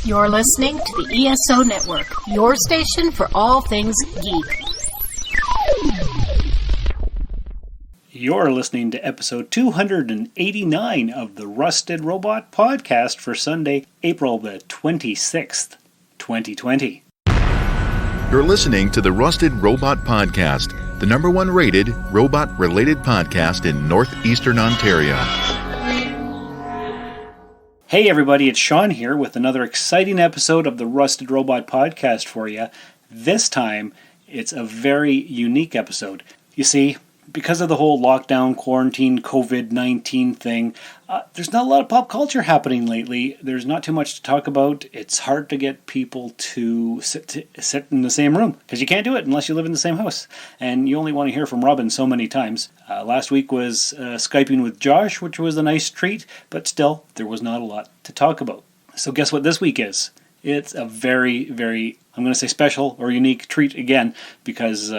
You're listening to the ESO Network, your station for all things geek. You're listening to episode 289 of the Rusted Robot Podcast for Sunday, April the 26th, 2020. You're listening to the Rusted Robot Podcast, the number one rated robot-related podcast in northeastern Ontario. Hey everybody, it's Shawn here with another exciting episode of the Rusted Robot Podcast for you. This time, it's a very unique episode. You see, because of the whole lockdown, quarantine, COVID-19 thing, there's not a lot of pop culture happening lately. There's not too much to talk about. It's hard to get people to sit in the same room, because you can't do it unless you live in the same house. And you only want to hear from Robin so many times. Last week was Skyping with Josh, which was a nice treat, but still, there was not a lot to talk about. So guess what this week is? It's a very, very, I'm going to say special or unique treat again, because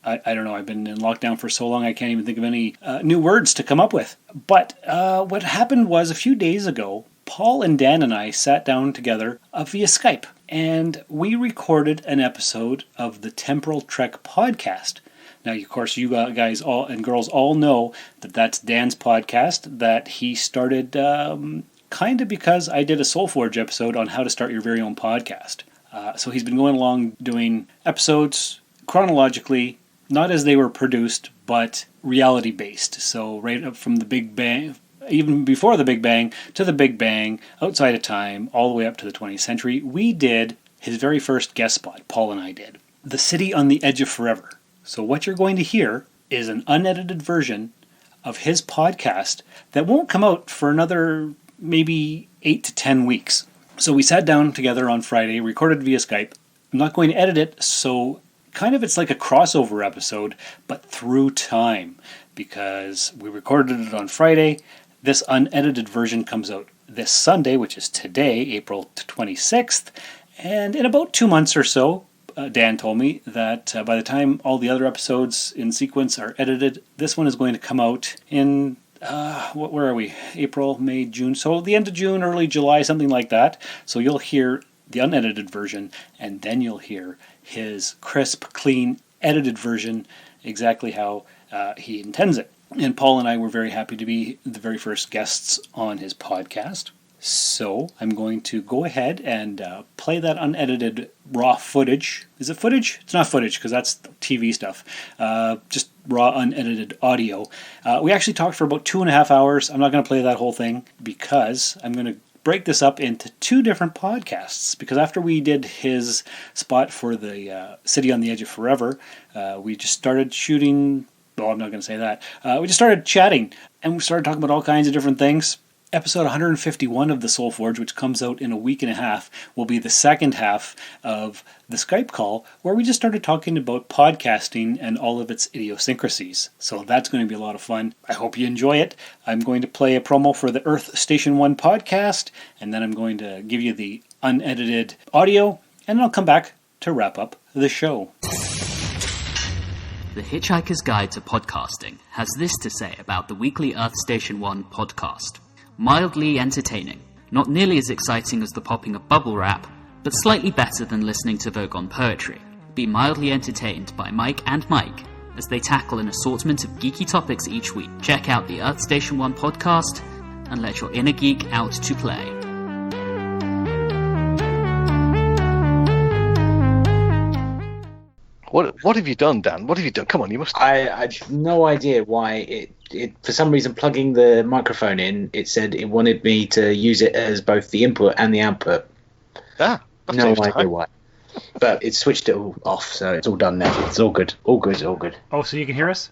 I don't know, I've been in lockdown for so long I can't even think of any new words to come up with. But what happened was a few days ago, Paul and Dan and I sat down together via Skype, and we recorded an episode of the Temporal Trek Podcast. Now, of course, you guys all and girls all know that that's Dan's podcast that he started kind of because I did a SoulForge episode on how to start your very own podcast. So he's been going along doing episodes chronologically, not as they were produced, but reality-based. So right up from the Big Bang, even before the Big Bang, to the Big Bang, outside of time, all the way up to the 20th century, we did his very first guest spot, Paul and I did. The City on the Edge of Forever. So what you're going to hear is an unedited version of his podcast that won't come out for another maybe 8 to 10 weeks. So we sat down together on Friday, recorded via Skype. I'm not going to edit it, so kind of it's like a crossover episode, but through time, because we recorded it on Friday. This unedited version comes out this Sunday, which is today, April 26th, and in about 2 months or so, Dan told me that by the time all the other episodes in sequence are edited, this one is going to come out in, where are we? April, May, June, so the end of June, early July, something like that. So you'll hear the unedited version, and then you'll hear his crisp, clean, edited version, exactly how he intends it. And Paul and I were very happy to be the very first guests on his podcast. So I'm going to go ahead and play that unedited raw footage. Is it footage? It's not footage, because that's TV stuff. Just raw unedited audio. We actually talked for about 2.5 hours. I'm not going to play that whole thing, because I'm going to break this up into 2 different podcasts, because after we did his spot for the City on the Edge of Forever, we just started shooting. Well, I'm not going to say that. We just started chatting, and we started talking about all kinds of different things. Episode 151 of the SoulForge, which comes out in a week and a half, will be the second half of the Skype call, where we just started talking about podcasting and all of its idiosyncrasies. So that's going to be a lot of fun. I hope you enjoy it. I'm going to play a promo for the Earth Station 1 podcast, and then I'm going to give you the unedited audio, and then I'll come back to wrap up the show. The Hitchhiker's Guide to Podcasting has this to say about the weekly Earth Station 1 podcast. Mildly entertaining. Not nearly as exciting as the popping of bubble wrap, but slightly better than listening to Vogon poetry. Be mildly entertained by Mike and Mike as they tackle an assortment of geeky topics each week. Check out the Earth Station 1 podcast and let your inner geek out to play. What have you done, Dan? What have you done? Come on, you must. I have no idea why it for some reason plugging the microphone in, it said it wanted me to use it as both the input and the output. No idea why. But it switched it all off, so it's all done now. It's all good. All good. Oh, so you can hear us?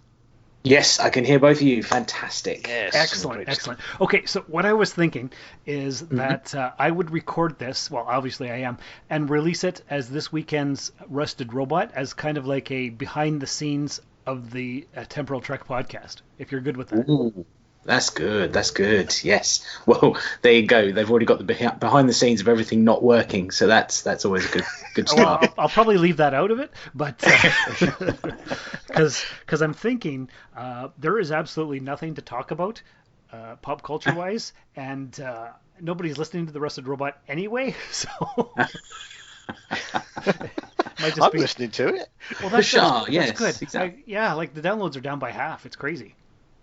Yes, I can hear both of you. Fantastic. Yes. Excellent. Okay, so what I was thinking is that I would record this, well, obviously I am, and release it as this weekend's Rusted Robot as kind of like a behind-the-scenes of the Temporal Trek podcast, if you're good with that. Ooh, that's good. Yes. Well, there you go. They've already got the behind the scenes of everything not working, so that's always a good start. Well, I'll probably leave that out of it, but because I'm thinking there is absolutely nothing to talk about pop culture wise, and nobody's listening to the Rusted Robot anyway, so... I'm listening to it. Well, that's sure, that's good. Exactly. The downloads are down by half. It's crazy.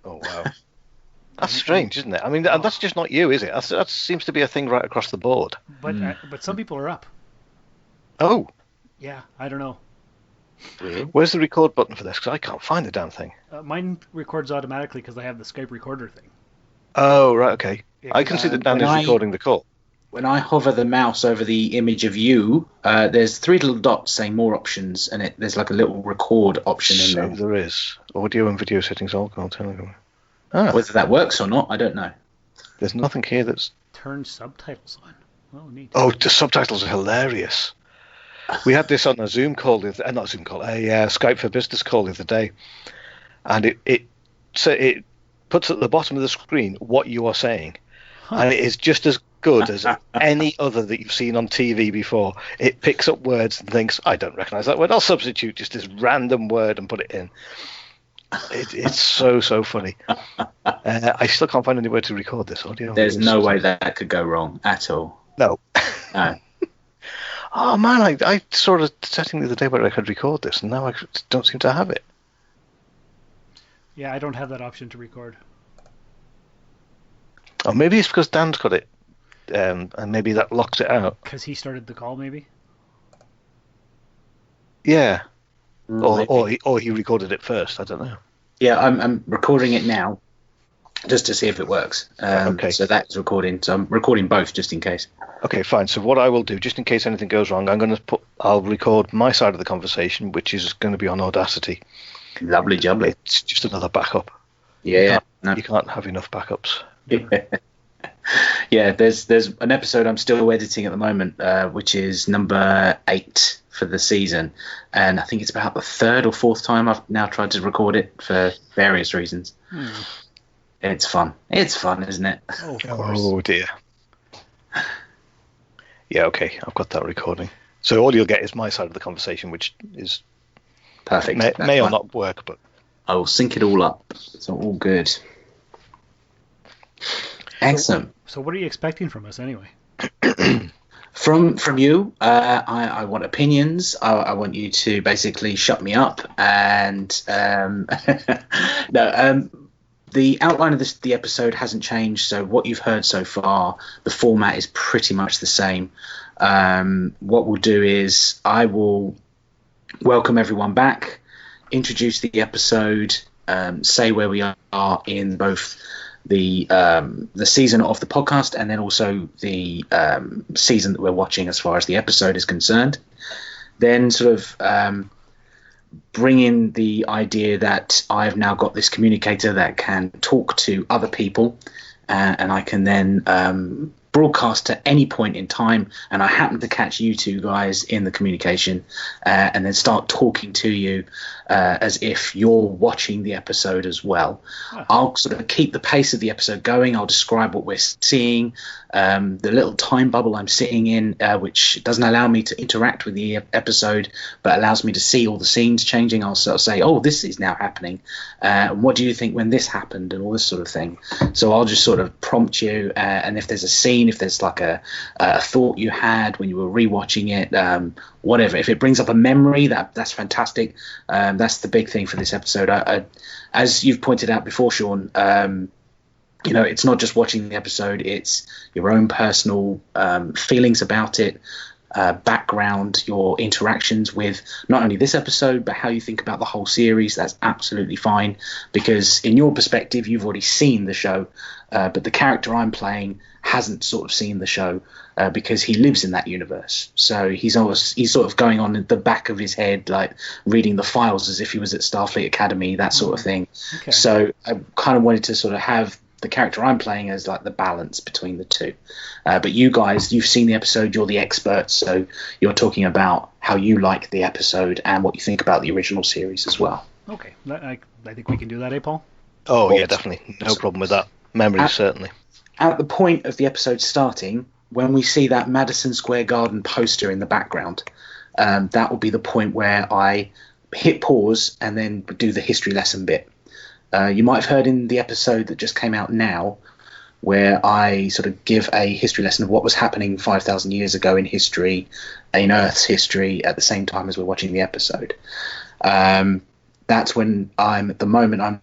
Oh, wow. That's strange, isn't it? I mean, that's just not you, is it? That seems to be a thing right across the board. But some people are up. Oh. Yeah, I don't know. Weird. Where's the record button for this? Because I can't find the damn thing. Mine records automatically because I have the Skype recorder thing. Oh, right, okay. Yeah, I can see that Dan is recording the call. When I hover the mouse over the image of you, there's 3 little dots saying more options, and there's like a little record option in there. So there is. Audio and video settings, all called Telegram. Whether that works or not, I don't know. There's nothing here that's... Turn subtitles on. Oh, neat. Oh, the subtitles are hilarious. We had this on a Zoom call, not Zoom call, a Skype for Business call the other day, and it puts at the bottom of the screen what you are saying, and it is just as good as any other that you've seen on TV before. It picks up words and thinks, I don't recognise that word, I'll substitute just this random word and put it in. It's so funny. I still can't find any way to record this audio. There's no way that could go wrong at all. No. No. Oh man, I saw a setting the other day where I could record this, and now I don't seem to have it. Yeah, I don't have that option to record. Oh, maybe it's because Dan's got it, and maybe that locks it out. Because he started the call, maybe? Yeah. Or he recorded it first, I don't know. Yeah, I'm recording it now, just to see if it works. Okay. So that's recording. So I'm recording both, just in case. Okay, fine. So what I will do, just in case anything goes wrong, I'll record my side of the conversation, which is going to be on Audacity. Lovely jubbly. It's just another backup. Yeah. You can't have enough backups. Yeah, there's an episode I'm still editing at the moment, which is number 8 for the season, and I think it's about the 3rd or 4th time I've now tried to record it for various reasons. It's fun. It's fun, isn't it? Oh, of course. Oh dear. Yeah, okay, I've got that recording. So all you'll get is my side of the conversation, which is perfect. May or not work, but I will sync it all up. It's all good. Excellent. So what are you expecting from us anyway? From you, I want opinions. I want you to basically shut me up. And the outline of the episode hasn't changed. So what you've heard so far, the format is pretty much the same. What we'll do is I will welcome everyone back, introduce the episode, say where we are in both the season of the podcast and then also the season that we're watching as far as the episode is concerned. Then sort of bring in the idea that I've now got this communicator that can talk to other people, and I can then broadcast at any point in time, and I happen to catch you two guys in the communication, and then start talking to you as if you're watching the episode as well. I'll sort of keep the pace of the episode going. I'll describe what we're seeing, the little time bubble I'm sitting in, which doesn't allow me to interact with the episode, but allows me to see all the scenes changing. I'll sort of say, oh, this is now happening. What do you think when this happened, and all this sort of thing. So I'll just sort of prompt you, and if there's a scene, if there's like a thought you had when you were rewatching it, whatever, if it brings up a memory, that's fantastic. That's the big thing for this episode. As you've pointed out before, Shawn, it's not just watching the episode, it's your own personal feelings about it, background, your interactions with not only this episode, but how you think about the whole series. That's absolutely fine, because in your perspective, you've already seen the show, but the character I'm playing hasn't sort of seen the show, because he lives in that universe. So he's sort of going on in the back of his head, like reading the files as if he was at Starfleet Academy, that sort of thing. Okay. So I kind of wanted to sort of have the character I'm playing as like the balance between the two. But you guys, you've seen the episode, you're the experts, so you're talking about how you like the episode and what you think about the original series as well. Okay, I think we can do that, Paul? Oh, yeah, definitely. No problem with that. Memories, certainly. At the point of the episode starting, when we see that Madison Square Garden poster in the background, that will be the point where I hit pause and then do the history lesson bit. You might have heard in the episode that just came out now, where I sort of give a history lesson of what was happening 5,000 years ago in history, in Earth's history, at the same time as we're watching the episode. That's when I'm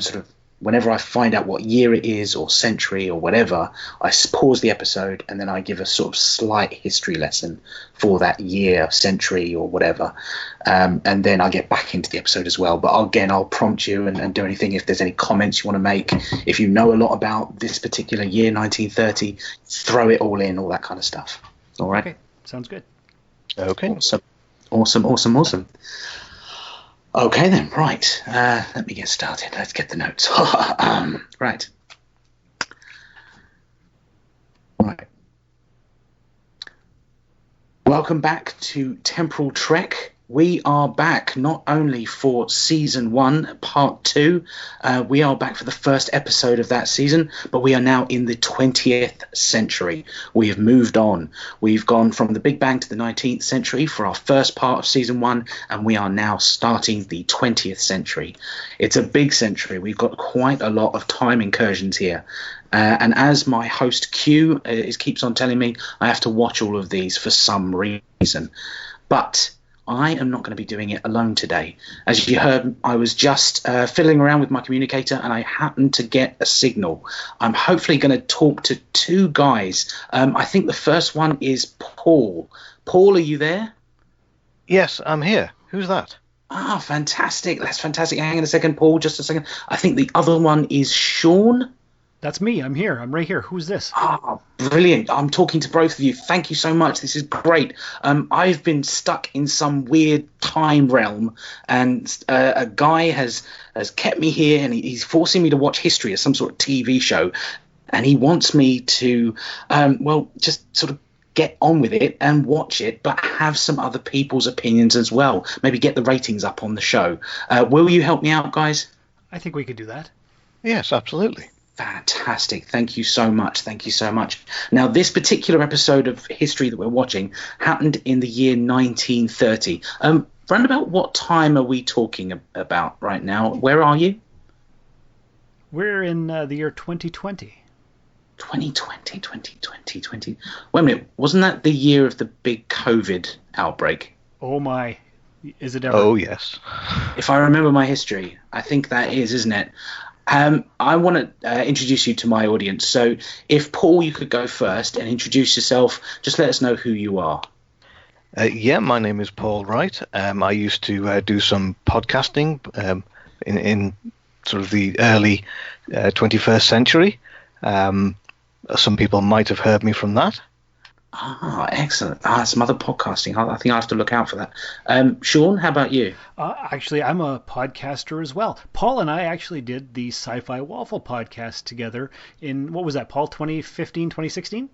sort of, whenever I find out what year it is or century or whatever, I pause the episode and then I give a sort of slight history lesson for that year, century or whatever. And then I get back into the episode as well. But again, I'll prompt you and do anything if there's any comments you want to make. If you know a lot about this particular year, 1930, throw it all in, all that kind of stuff. All right? Okay, sounds good. Okay. Awesome. Okay then, right. Let me get started. Let's get the notes. Right. Welcome back to Temporal Trek. We are back not only for Season 1, Part 2. We are back for the first episode of that season, but we are now in the 20th century. We have moved on. We've gone from the Big Bang to the 19th century for our first part of Season 1, and we are now starting the 20th century. It's a big century. We've got quite a lot of time incursions here. And as my host Q keeps on telling me, I have to watch all of these for some reason. But I am not going to be doing it alone today. As you heard, I was just fiddling around with my communicator and I happened to get a signal. I'm hopefully going to talk to two guys. I think the first one is Paul. Paul, are you there? Yes, I'm here. Who's that? Ah, fantastic. That's fantastic. Hang on a second, Paul, just a second. I think the other one is Shawn. That's me. I'm here. I'm right here. Who's this? Ah, brilliant. I'm talking to both of you. Thank you so much. This is great. I've been stuck in some weird time realm, and a guy has kept me here, and he's forcing me to watch history as some sort of TV show, and he wants me to, just sort of get on with it and watch it, but have some other people's opinions as well. Maybe get the ratings up on the show. Will you help me out, guys? I think we could do that. Yes, absolutely. Fantastic. Thank you so much. Now, this particular episode of history that we're watching happened in the year 1930. Round about what time are we talking about right now? Where are you? We're in the year 2020. 2020. Wait a minute. Wasn't that the year of the big COVID outbreak? Oh, my. Is it ever? Oh, yes. If I remember my history, I think that is, isn't it? I want to introduce you to my audience. So if, Paul, you could go first and introduce yourself, just let us know who you are. My name is Paul Wright. I used to do some podcasting in sort of the early 21st century. Some people might have heard me from that. Ah, excellent. Some other podcasting. I think I have to look out for that. Shawn, how about you? Actually, I'm a podcaster as well. Paul and I actually did the Sci-Fi Waffle podcast together in, what was that, Paul, 2015, 2016?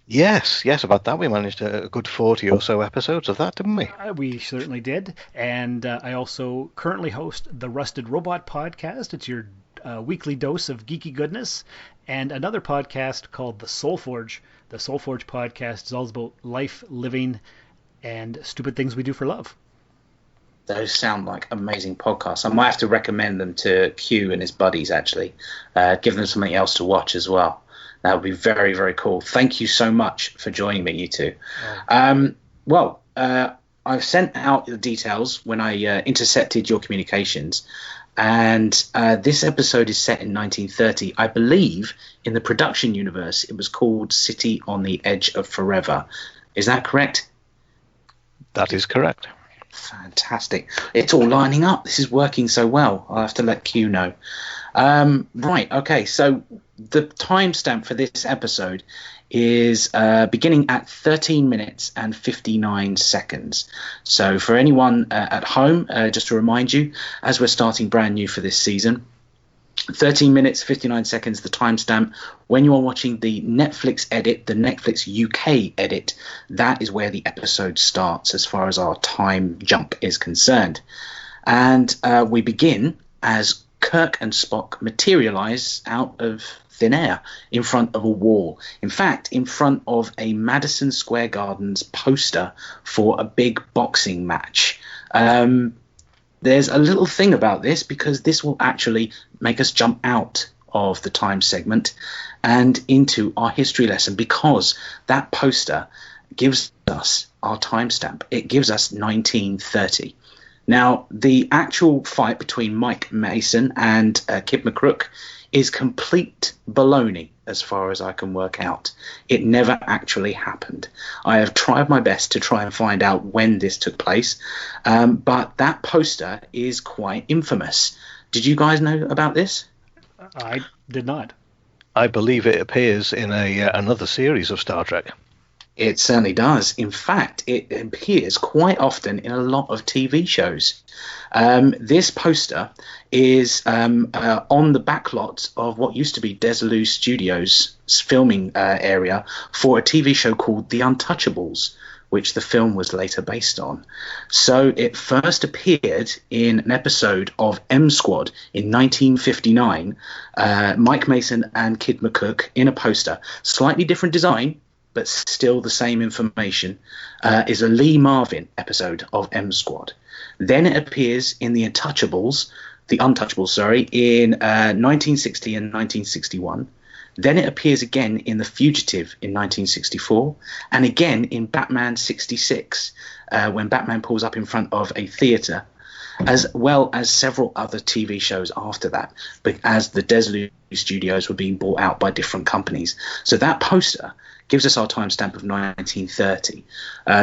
Yes, about that. We managed a good 40 or so episodes of that, didn't we? We certainly did. And I also currently host the Rusted Robot podcast. It's your weekly dose of geeky goodness. And another podcast called The Soul Forge. The Soul Forge podcast is all about life, living, and stupid things we do for love. Those sound like amazing podcasts. I might have to recommend them to Q and his buddies, actually. Give them something else to watch as well. That would be very, very cool. Thank you so much for joining me, you two. I've sent out the details when I intercepted your communications. And this episode is set in 1930. I believe in the production universe it was called City on the Edge of Forever. Is that correct? That is correct. Fantastic. It's all lining up. This is working so well. I'll have to let Q know. Right, okay, so the timestamp for this episode is beginning at 13 minutes and 59 seconds. So for anyone at home, just to remind you, as we're starting brand new for this season, 13 minutes, 59 seconds, the timestamp. When you are watching the Netflix edit, the Netflix UK edit, that is where the episode starts as far as our time jump is concerned. And we begin as Kirk and Spock materialize out of thin air in front of a wall. In fact, in front of a Madison Square Gardens poster for a big boxing match. There's a little thing about this because this will actually make us jump out of the time segment and into our history lesson, because that poster gives us our timestamp. It gives us 1930. Now, the actual fight between Mike Mason and Kid McCrook is complete baloney as far as I can work out. It never actually happened. I have tried my best to try and find out when this took place, but that poster is quite infamous. Did you guys know about this? I did not. I believe it appears in another series of Star Trek. It certainly does. In fact, it appears quite often in a lot of TV shows. This poster is on the backlot of what used to be Desilu Studios' filming area for a TV show called The Untouchables, which the film was later based on. So it first appeared in an episode of M Squad in 1959. Mike Mason and Kid McCook in a poster, slightly different design, but still the same information, is a Lee Marvin episode of M Squad. Then it appears in The Untouchables, in 1960 and 1961. Then it appears again in The Fugitive in 1964, and again in Batman 66, when Batman pulls up in front of a theatre, as well as several other TV shows after that, but as the Desilu Studios were being bought out by different companies. So that poster gives us our timestamp of 1930.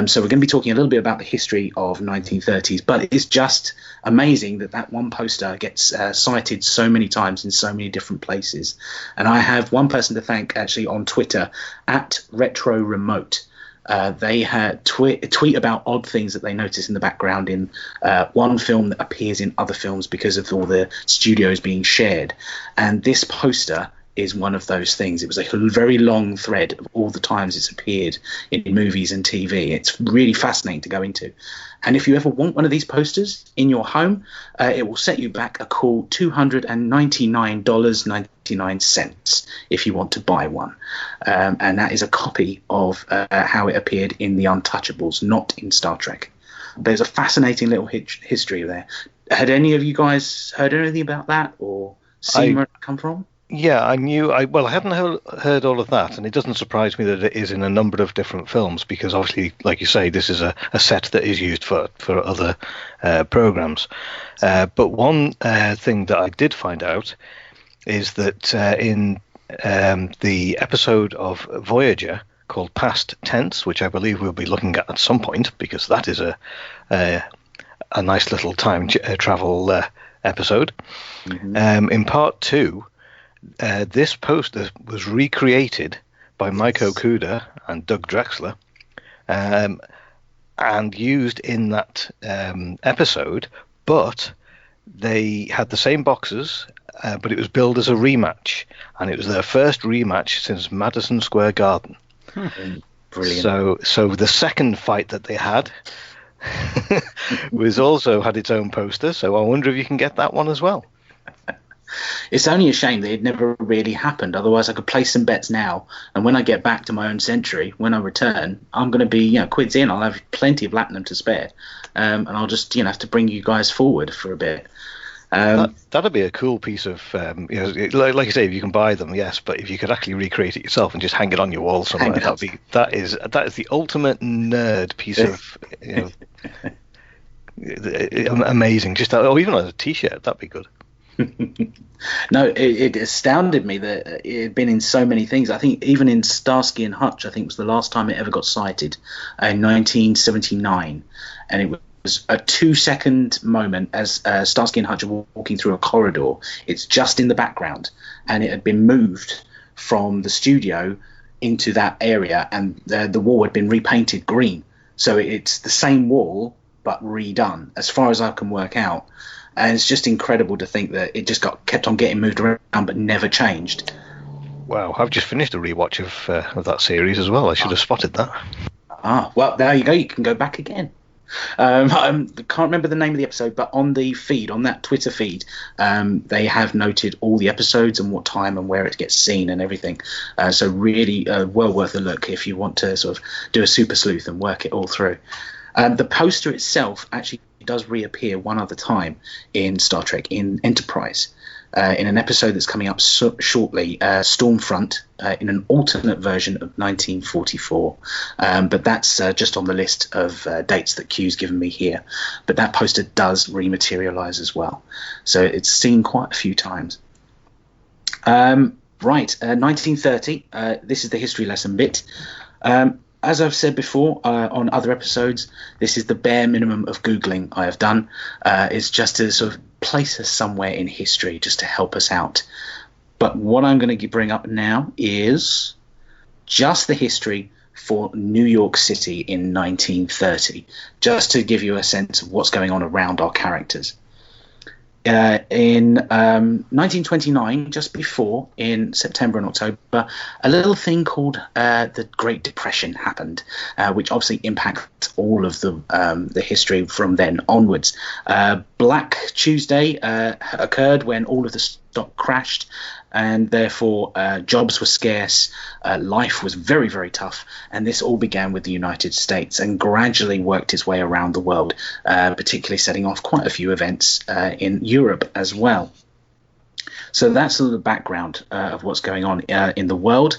So we're going to be talking a little bit about the history of 1930s, but it's just amazing that one poster gets cited so many times in so many different places. And I have one person to thank actually on Twitter, @RetroRemote. They had tweet about odd things that they notice in the background in one film that appears in other films because of all the studios being shared. And this poster is one of those things. It was a very long thread of all the times it's appeared in movies and TV. It's really fascinating to go into. And if you ever want one of these posters in your home, it will set you back a cool $299.99 if you want to buy one. And that is a copy of how it appeared in The Untouchables, not in Star Trek. There's a fascinating little history there. Had any of you guys heard anything about that or seen where it come from? Yeah, I knew. I hadn't heard all of that, and it doesn't surprise me that it is in a number of different films, because obviously, like you say, this is a set that is used for other programs. But one thing that I did find out is that in the episode of Voyager called Past Tense, which I believe we'll be looking at some point, because that is a nice little time travel episode. Mm-hmm. In part 2. This poster was recreated by Mike Okuda and Doug Drexler and used in that episode, but they had the same boxes, but it was billed as a rematch, and it was their first rematch since Madison Square Garden. Brilliant. So the second fight that they had was also had its own poster, so I wonder if you can get that one as well. It's only a shame that it never really happened. Otherwise, I could place some bets now. And when I get back to my own century, when I return, I'm going to be, quids in. I'll have plenty of platinum to spare. And I'll just, have to bring you guys forward for a bit. That'd be a cool piece of, like you say, if you can buy them, yes. But if you could actually recreate it yourself and just hang it on your wall somewhere, that is the ultimate nerd piece of, amazing. Just or even on a T-shirt, that'd be good. No, it astounded me that it had been in so many things. I think even in Starsky and Hutch, I think was the last time it ever got cited in 1979, and it was a 2-second moment as Starsky and Hutch are walking through a corridor. It's just in the background, and it had been moved from the studio into that area, and the wall had been repainted green. So it's the same wall but redone, as far as I can work out. And it's just incredible to think that it just kept on getting moved around but never changed. Wow, I've just finished a rewatch of that series as well. I should have spotted that. Well, there you go. You can go back again. I can't remember the name of the episode, but on the feed, on that Twitter feed, they have noted all the episodes and what time and where it gets seen and everything. So really well worth a look if you want to sort of do a super sleuth and work it all through. The poster itself actually does reappear one other time in Star Trek, in Enterprise. In an episode that's coming up shortly, Stormfront, in an alternate version of 1944. But that's just on the list of dates that Q's given me here. But that poster does rematerialize as well. So it's seen quite a few times. Right, 1930. This is the history lesson bit. As I've said before on other episodes, this is the bare minimum of Googling I have done. It's just to sort of place us somewhere in history, just to help us out. But what I'm going to bring up now is just the history for New York City in 1930, just to give you a sense of what's going on around our characters. In 1929, just before, in September and October, a little thing called the Great Depression happened, which obviously impacts all of the history from then onwards. Black Tuesday occurred when all of the stock crashed, and therefore jobs were scarce, life was very, very tough, and this all began with the United States and gradually worked its way around the world, particularly setting off quite a few events in Europe as well. So that's sort of the background of what's going on in the world.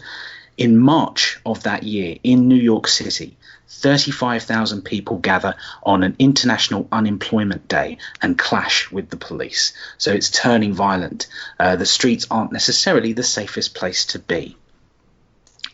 In March of that year, in New York City, 35,000 people gather on an International Unemployment Day and clash with the police. So it's turning violent. The streets aren't necessarily the safest place to be.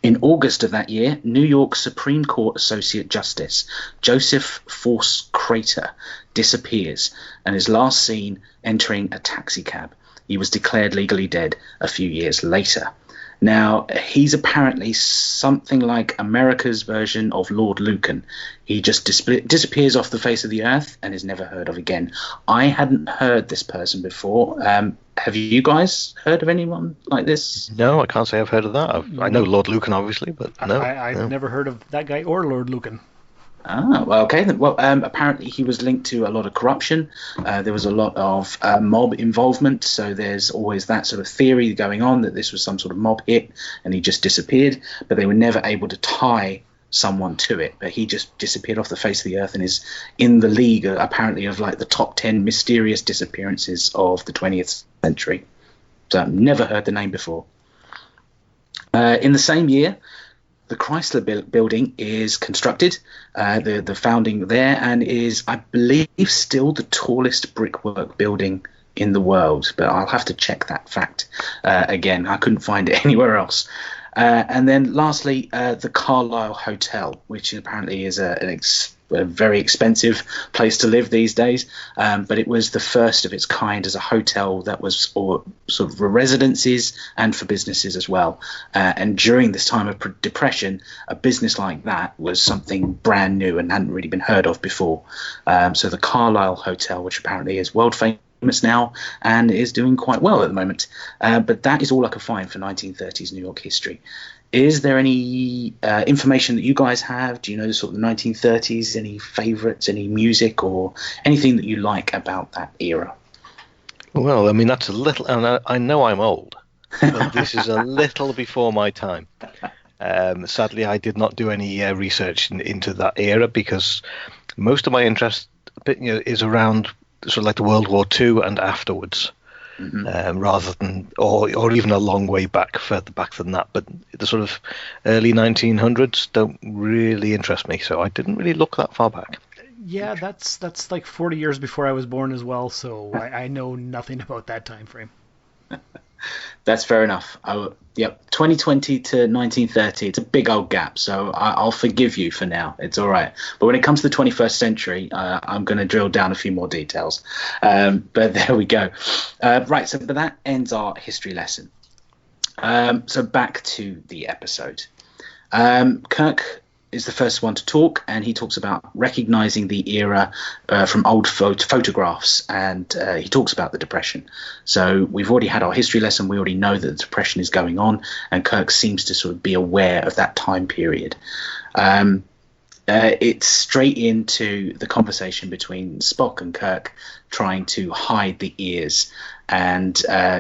In August of that year, New York Supreme Court Associate Justice Joseph Force Crater disappears and is last seen entering a taxicab. He was declared legally dead a few years later. Now, he's apparently something like America's version of Lord Lucan. He just disappears off the face of the earth and is never heard of again. I hadn't heard this person before. Have you guys heard of anyone like this? No, I can't say I've heard of that. I know Lord Lucan, obviously, but no. I've never heard of that guy or Lord Lucan. Ah, well, okay. Well, apparently he was linked to a lot of corruption. There was a lot of mob involvement, so there's always that sort of theory going on that this was some sort of mob hit and he just disappeared, but they were never able to tie someone to it. But he just disappeared off the face of the earth and is in the league, apparently, of like the top 10 mysterious disappearances of the 20th century. So I've never heard the name before. In the same year, the Chrysler building is constructed, the founding there, and is, I believe, still the tallest brickwork building in the world. But I'll have to check that fact again. I couldn't find it anywhere else. And then lastly, the Carlisle Hotel, which apparently is a very expensive place to live these days, but it was the first of its kind as a hotel that was sort of for residences and for businesses as well. And during this time of depression, a business like that was something brand new and hadn't really been heard of before. So the Carlisle Hotel, which apparently is world famous now and is doing quite well at the moment. But that is all I could find for 1930s New York history. Is there any information that you guys have? Do you know the sort of the 1930s? Any favourites, any music or anything that you like about that era? Well, I mean, that's a little, and I know I'm old, but this is a little before my time. Sadly, I did not do any research into that era because most of my interest is around sort of like the World War II and afterwards. Mm-hmm. Rather than, or even a long way back, further back than that. But the sort of early 1900s don't really interest me, so I didn't really look that far back. Yeah, that's like 40 years before I was born as well, so I know nothing about that time frame. That's fair enough. 2020 to 1930, it's a big old gap, so I'll forgive you for now. It's all right. But when it comes to the 21st century, I'm going to drill down a few more details. But there we go. Right, but that ends our history lesson. So back to the episode. Kirk is the first one to talk, and he talks about recognizing the era from old photographs, and he talks about the Depression. So we've already had our history lesson. We already know that the Depression is going on, and Kirk seems to sort of be aware of that time period. It's straight into the conversation between Spock and Kirk, trying to hide the ears and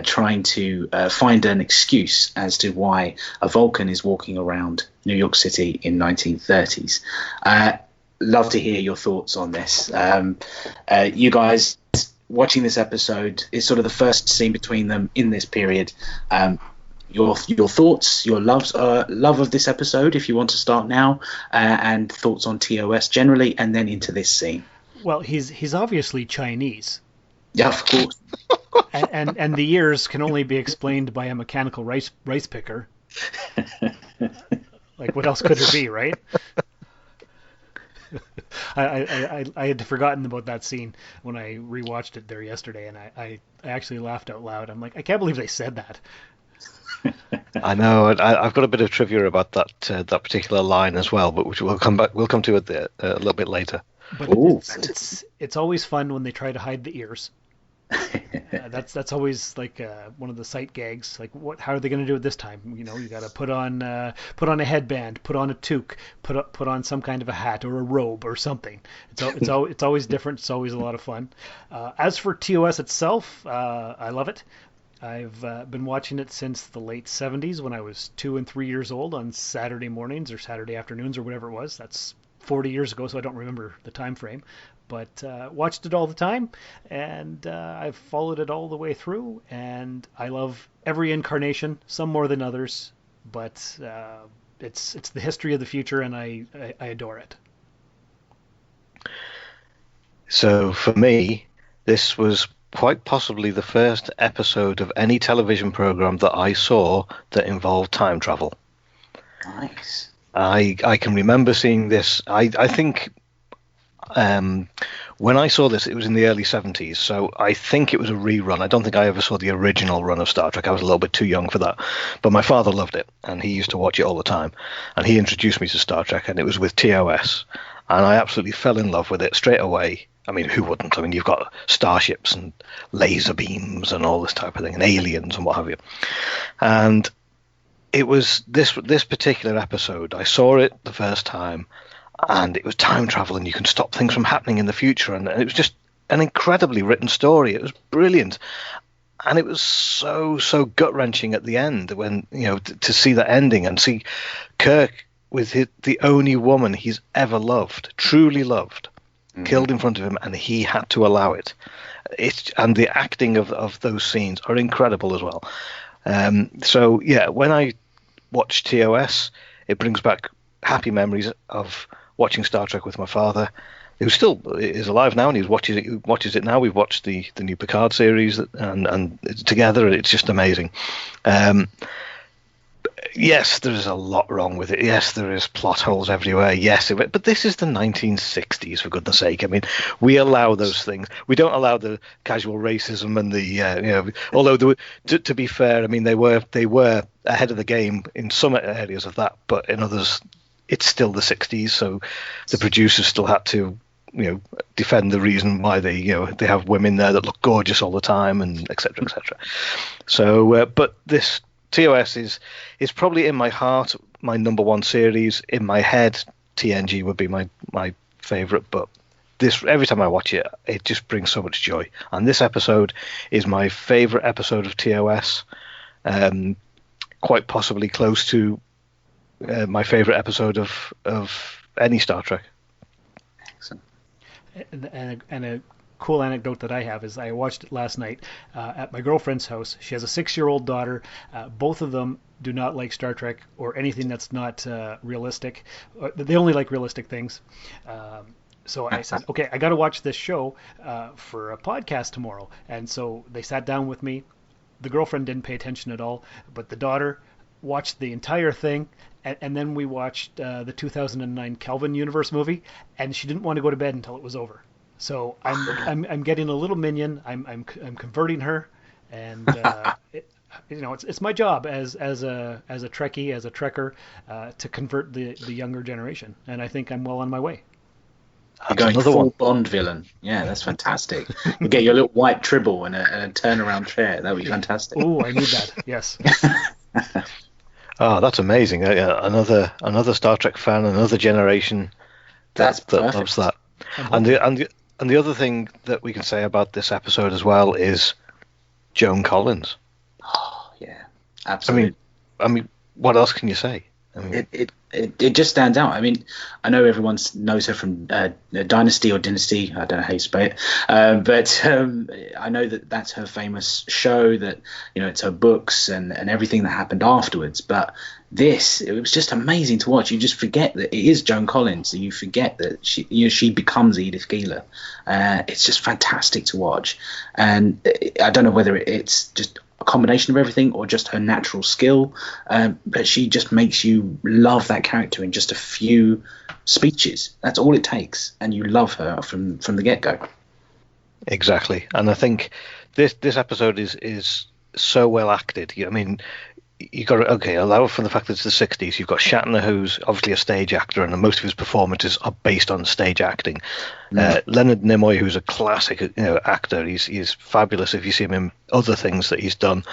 trying to find an excuse as to why a Vulcan is walking around New York City in 1930s. love to hear your thoughts on this. You guys watching this episode is sort of the first scene between them in this period. Your thoughts, your love of this episode, if you want to start now, and thoughts on TOS generally, and then into this scene. Well, he's obviously Chinese. Yeah, of course. and the ears can only be explained by a mechanical rice picker. Like, what else could there be, right? I had forgotten about that scene when I rewatched it there yesterday, and I actually laughed out loud. I'm like, I can't believe they said that. I know. I've got a bit of trivia about that particular line as well, but which we'll come to it a little bit later. But it's always fun when they try to hide the ears. That's always like one of the sight gags. Like, how are they going to do it this time? You got to put on a headband, put on a toque, put on some kind of a hat or a robe or something. It's always different. It's always a lot of fun. As for TOS itself, I love it. I've been watching it since the late 70s when I was 2 and 3 years old on Saturday mornings or Saturday afternoons or whatever it was. That's 40 years ago, so I don't remember the time frame. But watched it all the time, and I've followed it all the way through, and I love every incarnation, some more than others, but it's the history of the future, and I adore it. So for me, this was quite possibly the first episode of any television program that I saw that involved time travel. Nice. I can remember seeing this. I think when I saw this, it was in the early 70s, so I think it was a rerun. I don't think I ever saw the original run of Star Trek. I was a little bit too young for that. But my father loved it, and he used to watch it all the time. And he introduced me to Star Trek, and it was with TOS. And I absolutely fell in love with it straight away. I mean, who wouldn't? I mean, you've got starships and laser beams and all this type of thing, and aliens and what have you. And it was this particular episode. I saw it the first time, and it was time travel, and you can stop things from happening in the future. And it was just an incredibly written story. It was brilliant. And it was so gut-wrenching at the end when, to see that ending and see Kirk with the only woman he's ever loved, truly loved, killed in front of him, and he had to allow it. And the acting of those scenes are incredible as well. So yeah, when I watch TOS, it brings back happy memories of watching Star Trek with my father, who still is alive now, and he watches it now. We've watched the new Picard series, and together it's just amazing. Yes, there is a lot wrong with it. Yes, there is plot holes everywhere. Yes, but this is the 1960s, for goodness sake. I mean, we allow those things. We don't allow the casual racism and the although to be fair, I mean they were ahead of the game in some areas of that, but in others it's still the 60s, so the producers still had to defend the reason why they have women there that look gorgeous all the time, and etc. etc. So but this TOS is probably in my heart my number one series. In my head, TNG would be my favorite, but this, every time I watch it, it just brings so much joy. And this episode is my favorite episode of TOS, quite possibly close to my favorite episode of any Star Trek. Excellent. And a cool anecdote that I have is I watched it last night at my girlfriend's house. She has a 6-year-old daughter. Both of them do not like Star Trek or anything that's not realistic. They only like realistic things. So I said, okay, I got to watch this show for a podcast tomorrow. And so they sat down with me. The girlfriend didn't pay attention at all, but the daughter watched the entire thing. And then we watched the 2009 Kelvin Universe movie, and she didn't want to go to bed until it was over. So I'm getting a little minion. I'm converting her, and it's my job as a Trekkie, as a Trekker, to convert the younger generation, and I think I'm well on my way. You're going full Bond villain. Yeah, that's fantastic. You get your little white tribble and a turnaround chair. That would be fantastic. Oh, I need that. Yes. Oh, that's amazing. Another Star Trek fan, another generation that loves that. And the other thing that we can say about this episode as well is Joan Collins. Oh, yeah, absolutely. I mean, what else can you say? I mean, it just stands out. I mean, I know everyone knows her from Dynasty or Dynasty. I don't know how you spell it, but I know that that's her famous show. That it's her books and everything that happened afterwards. But it was just amazing to watch. You just forget that it is Joan Collins. You forget that she becomes Edith Keeler. It's just fantastic to watch, and I don't know whether it's just a combination of everything or just her natural skill, but she just makes you love that character in just a few speeches. That's all it takes, and you love her from the get-go. Exactly, and I think this episode is so well acted. I mean, you got to allow for the fact that it's the 60s. You've got Shatner, who's obviously a stage actor, and most of his performances are based on stage acting. Leonard Nimoy, who's a classic actor, he's fabulous. If you see him in other things that he's done,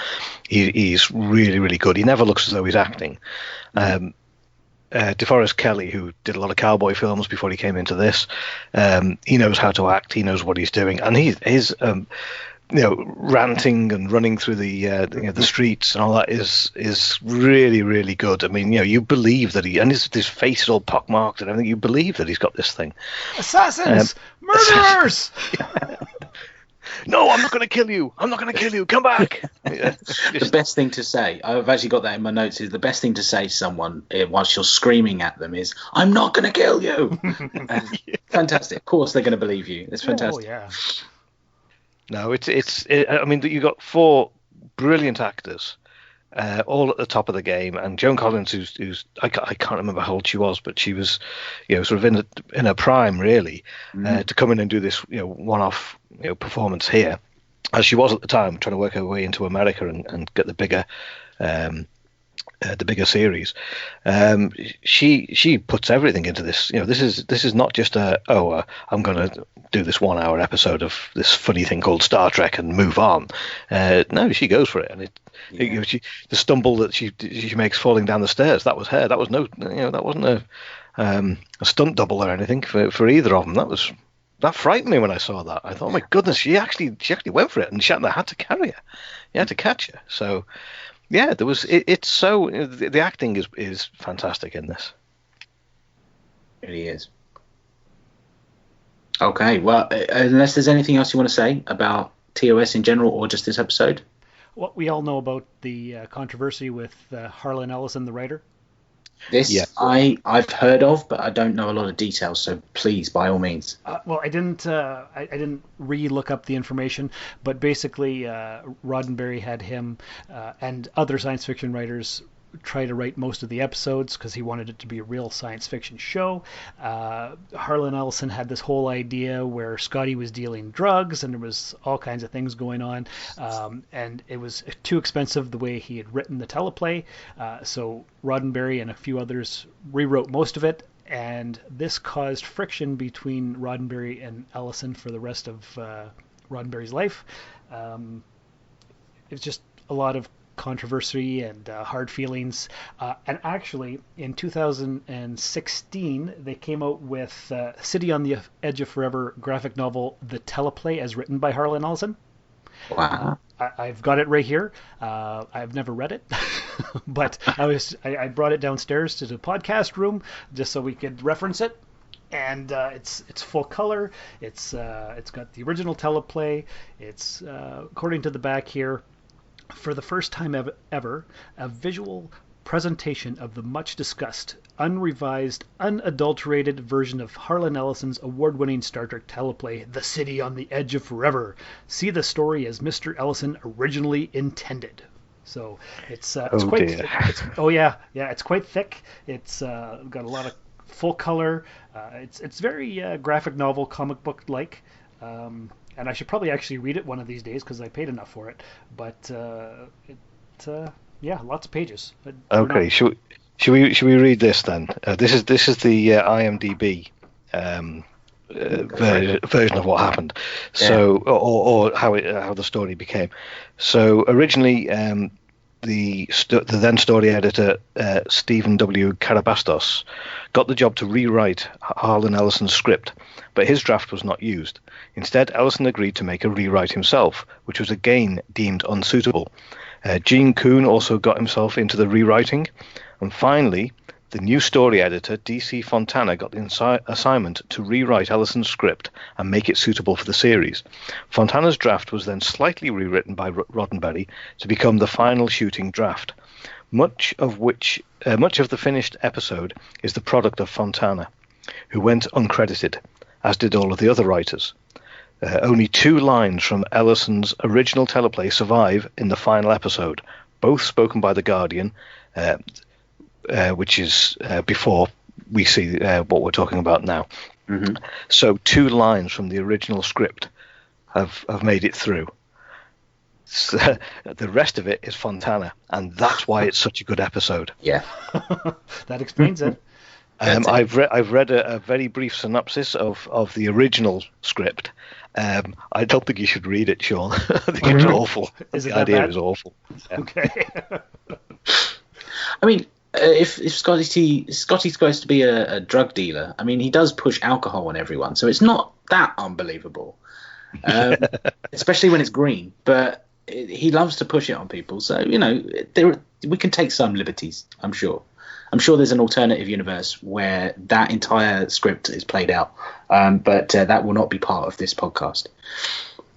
he's really, really good. He never looks as though he's acting. DeForest Kelley, who did a lot of cowboy films before he came into this, he knows how to act. He knows what he's doing, and his ranting and running through the streets and all that is really, really good. I mean, you believe that and his face is all pockmarked and everything. You believe that he's got this thing. Assassins, murderers. No, I'm not going to kill you. I'm not going to kill you. Come back. The best thing to say, I've actually got that in my notes, is the best thing to say to someone whilst you're screaming at them is, "I'm not going to kill you." Fantastic. Of course, they're going to believe you. It's fantastic. Oh yeah. No, I mean, you got 4 brilliant actors, all at the top of the game, and Joan Collins, who's I can't remember how old she was, but she was, sort of in her prime really, to come in and do this, one-off, performance here, as she was at the time, trying to work her way into America and get the bigger series. She puts everything into this. This is not just I'm going to do this 1 hour episode of this funny thing called Star Trek and move on. No, she goes for it, and the stumble that she makes falling down the stairs, that was her. That was that wasn't a stunt double or anything for either of them. That frightened me when I saw that. I thought, oh my goodness, she actually went for it, and Shatner had to carry her. He had to catch her. So. Yeah, there was. It's so the acting is fantastic in this. It really is. Okay, well, unless there's anything else you want to say about TOS in general or just this episode. Well, we all know about the controversy with Harlan Ellison, the writer. This I've heard of, but I don't know a lot of details. So please, by all means. Well, I didn't re-look up the information, but basically, Roddenberry had him and other science fiction writers try to write most of the episodes because he wanted it to be a real science fiction show. Harlan Ellison had this whole idea where Scotty was dealing drugs and there was all kinds of things going on, and it was too expensive the way he had written the teleplay, so Roddenberry and a few others rewrote most of it, and this caused friction between Roddenberry and Ellison for the rest of Roddenberry's life. It's just a lot of controversy and hard feelings, and actually in 2016 they came out with City on the Edge of Forever graphic novel, the teleplay as written by Harlan Ellison. Wow. I've got it right here. I've never read it, but I brought it downstairs to the podcast room just so we could reference it. And it's full color. It's got the original teleplay. It's according to the back here, for the first time ever, a visual presentation of the much discussed, unrevised, unadulterated version of Harlan Ellison's award-winning Star Trek teleplay, The City on the Edge of Forever. See the story as Mr. Ellison originally intended. So it's quite thick. It's quite thick. It's got a lot of full color. It's very graphic novel, comic book like. And I should probably actually read it one of these days because I paid enough for it. But lots of pages. Okay, should we read this then? This is the IMDb version of what happened. So, or how the story became. So originally, the then story editor Stephen W. Karabastos got the job to rewrite Harlan Ellison's script, but his draft was not used. Instead, Ellison agreed to make a rewrite himself, which was again deemed unsuitable. Gene Kuhn also got himself into the rewriting, and finally, the new story editor, D.C. Fontana, got the assignment to rewrite Ellison's script and make it suitable for the series. Fontana's draft was then slightly rewritten by Roddenberry to become the final shooting draft. Much of the finished episode is the product of Fontana, who went uncredited, as did all of the other writers. Only 2 lines from Ellison's original teleplay survive in the final episode, both spoken by the Guardian, which is before we see what we're talking about now. Mm-hmm. So 2 lines from the original script have made it through. So, the rest of it is Fontana, and that's why it's such a good episode. Yeah, that explains it. I've read a very brief synopsis of the original script. I don't think you should read it, Shawn. I think it's awful. Is it the that idea bad? is awful. Yeah. Okay. I mean, if Scotty's supposed to be a drug dealer, I mean, he does push alcohol on everyone, so it's not that unbelievable, especially when it's green. But he loves to push it on people, so we can take some liberties. I'm sure there's an alternative universe where that entire script is played out, but that will not be part of this podcast.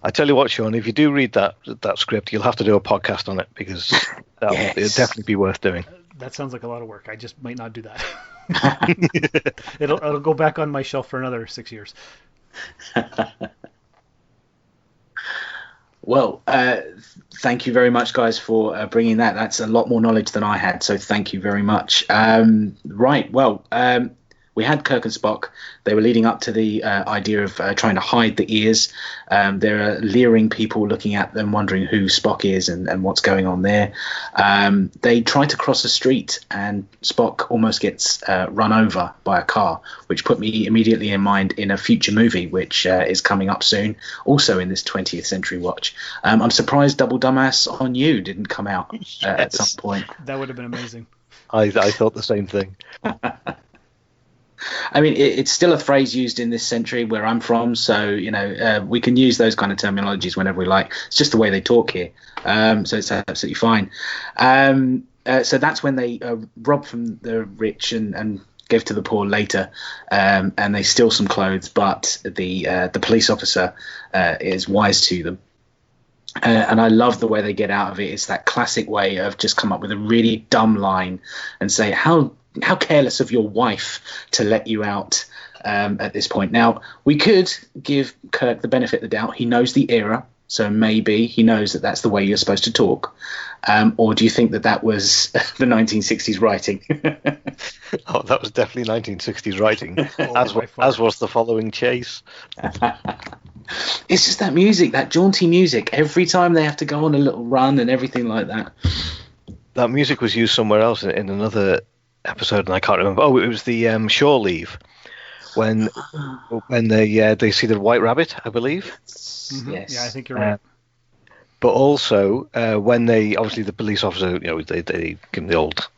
I tell you what, Shawn, if you do read that script, you'll have to do a podcast on it, because it'll definitely be worth doing. That sounds like a lot of work. I just might not do that. It'll go back on my shelf for another 6 years. Well, thank you very much, guys, for bringing that. That's a lot more knowledge than I had, so thank you very much. Right, well, we had Kirk and Spock. They were leading up to the idea of trying to hide the ears. There are leering people looking at them, wondering who Spock is and what's going on there. They try to cross a street, and Spock almost gets run over by a car, which put me immediately in mind in a future movie, which is coming up soon, also in this 20th Century Watch. I'm surprised Double Dumbass on You didn't come out at some point. That would have been amazing. I thought the same thing. I mean, it's still a phrase used in this century where I'm from, so we can use those kind of terminologies whenever we like. It's just the way they talk here, so it's absolutely fine. So that's when they rob from the rich and give to the poor later, and they steal some clothes, but the police officer is wise to them. And I love the way they get out of it. It's that classic way of just come up with a really dumb line and say, how careless of your wife to let you out at this point. Now, we could give Kirk the benefit of the doubt. He knows the era, so maybe he knows that that's the way you're supposed to talk. Or do you think that was the 1960s writing? Oh, that was definitely 1960s writing, as was the following chase. It's just that music, that jaunty music. Every time they have to go on a little run and everything like that. That music was used somewhere else in another episode, and I can't remember. Oh, it was the shore leave when they see the White Rabbit, I believe. Mm-hmm. Yes. Yeah, I think you're right. But also when they obviously the police officer, they give him the old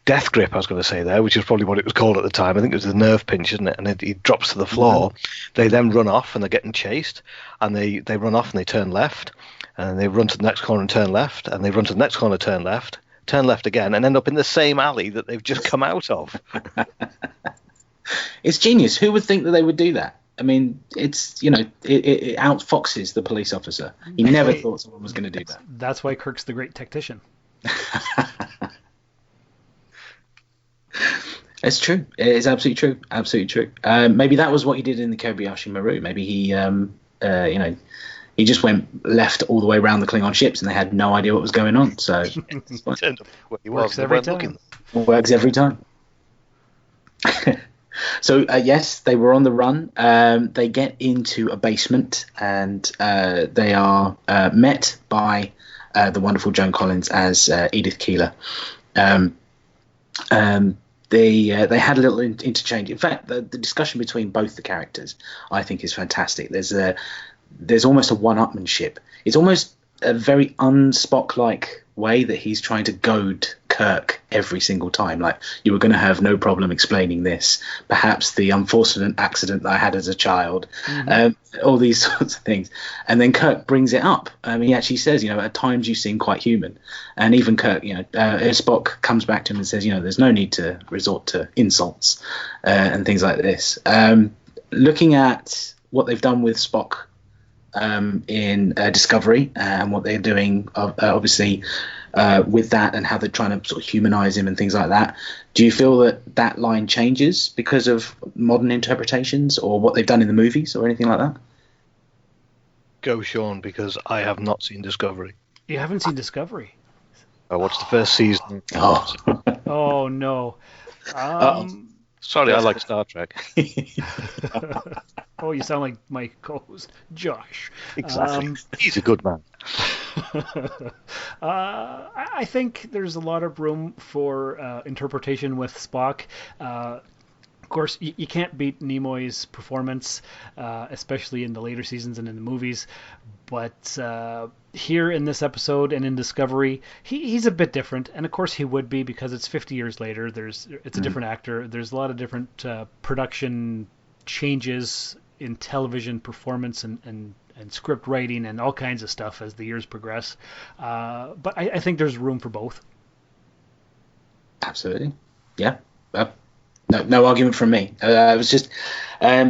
death grip. I was going to say there, which is probably what it was called at the time. I think it was the nerve pinch, isn't it? And he drops to the floor. Mm-hmm. They then run off, and they're getting chased. And they run off and they turn left, and they run to the next corner and turn left, and they run to the next corner, turn left again, and end up in the same alley that they've just come out of. It's genius. Who would think that they would do that? I mean, it's it outfoxes the police officer. He never thought someone was going to do that. That's why Kirk's the great tactician. It's true. It's absolutely true. Absolutely true. Maybe that was what he did in the Kobayashi Maru. Maybe he, he just went left all the way around the Klingon ships, and they had no idea what was going on. So Works every time. Works every time. So yes, they were on the run. They get into a basement, and they are met by the wonderful Joan Collins as Edith Keeler. They had a little interchange. In fact, the discussion between both the characters, I think, is fantastic. There's almost a one-upmanship. It's almost a very un-Spock-like way that he's trying to goad Kirk every single time. Like, you were going to have no problem explaining this. Perhaps the unfortunate accident that I had as a child. All these sorts of things. And then Kirk brings it up. He actually says, at times you seem quite human. And even Kirk, Spock comes back to him and says, there's no need to resort to insults and things like this. Looking at what they've done with Spock in Discovery and what they're doing, obviously, with that, and how they're trying to sort of humanize him and things like that. Do you feel that line changes because of modern interpretations or what they've done in the movies or anything like that? Go, Shawn, because I have not seen Discovery. You haven't seen Discovery? I watched the first season. Oh no. Sorry, I like Star Trek. Oh, you sound like my co-host, Josh. Exactly. He's a good man. I think there's a lot of room for interpretation with Spock. Of course, you can't beat Nimoy's performance, especially in the later seasons and in the movies. But here in this episode and in Discovery, he's a bit different. And of course he would be, because it's 50 years later. It's a different actor. There's a lot of different production changes in television performance and script writing and all kinds of stuff as the years progress. But I think there's room for both. Absolutely. Yeah. No argument from me. It was just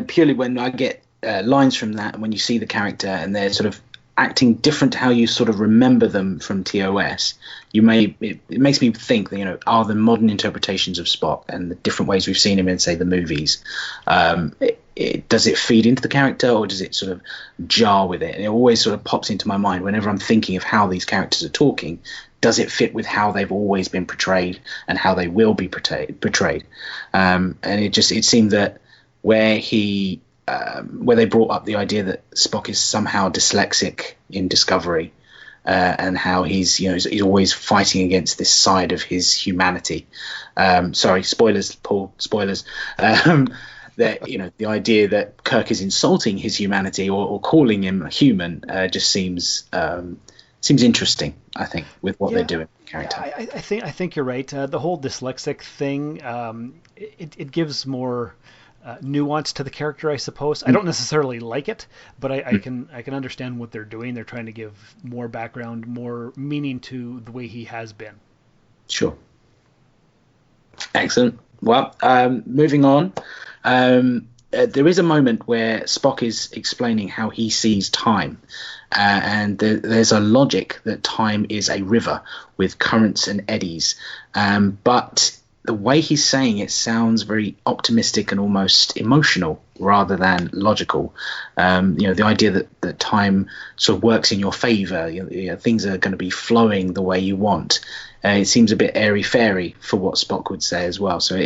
purely when I get lines from that, and when you see the character and they're sort of acting different to how you sort of remember them from TOS, it makes me think that, are the modern interpretations of Spock and the different ways we've seen him in, say, the movies, does it feed into the character, or does it sort of jar with it? And it always sort of pops into my mind whenever I'm thinking of how these characters are talking. Does it fit with how they've always been portrayed and how they will be portrayed? And it seemed that where they brought up the idea that Spock is somehow dyslexic in Discovery, and how he's always fighting against this side of his humanity. Sorry, spoilers, Paul. Spoilers. That the idea that Kirk is insulting his humanity or calling him human just seems interesting, I think, with what they're doing with the character. I think you're right. The whole dyslexic thing, it gives more nuance to the character, I suppose. I don't necessarily like it, but I can understand what they're doing. They're trying to give more background, more meaning to the way he has been. Sure. Excellent. Well, moving on. There is a moment where Spock is explaining how he sees time, and there's a logic that time is a river with currents and eddies, but the way he's saying it sounds very optimistic and almost emotional rather than logical. The idea that time sort of works in your favor, things are going to be flowing the way you want. It seems a bit airy-fairy for what Spock would say as well. So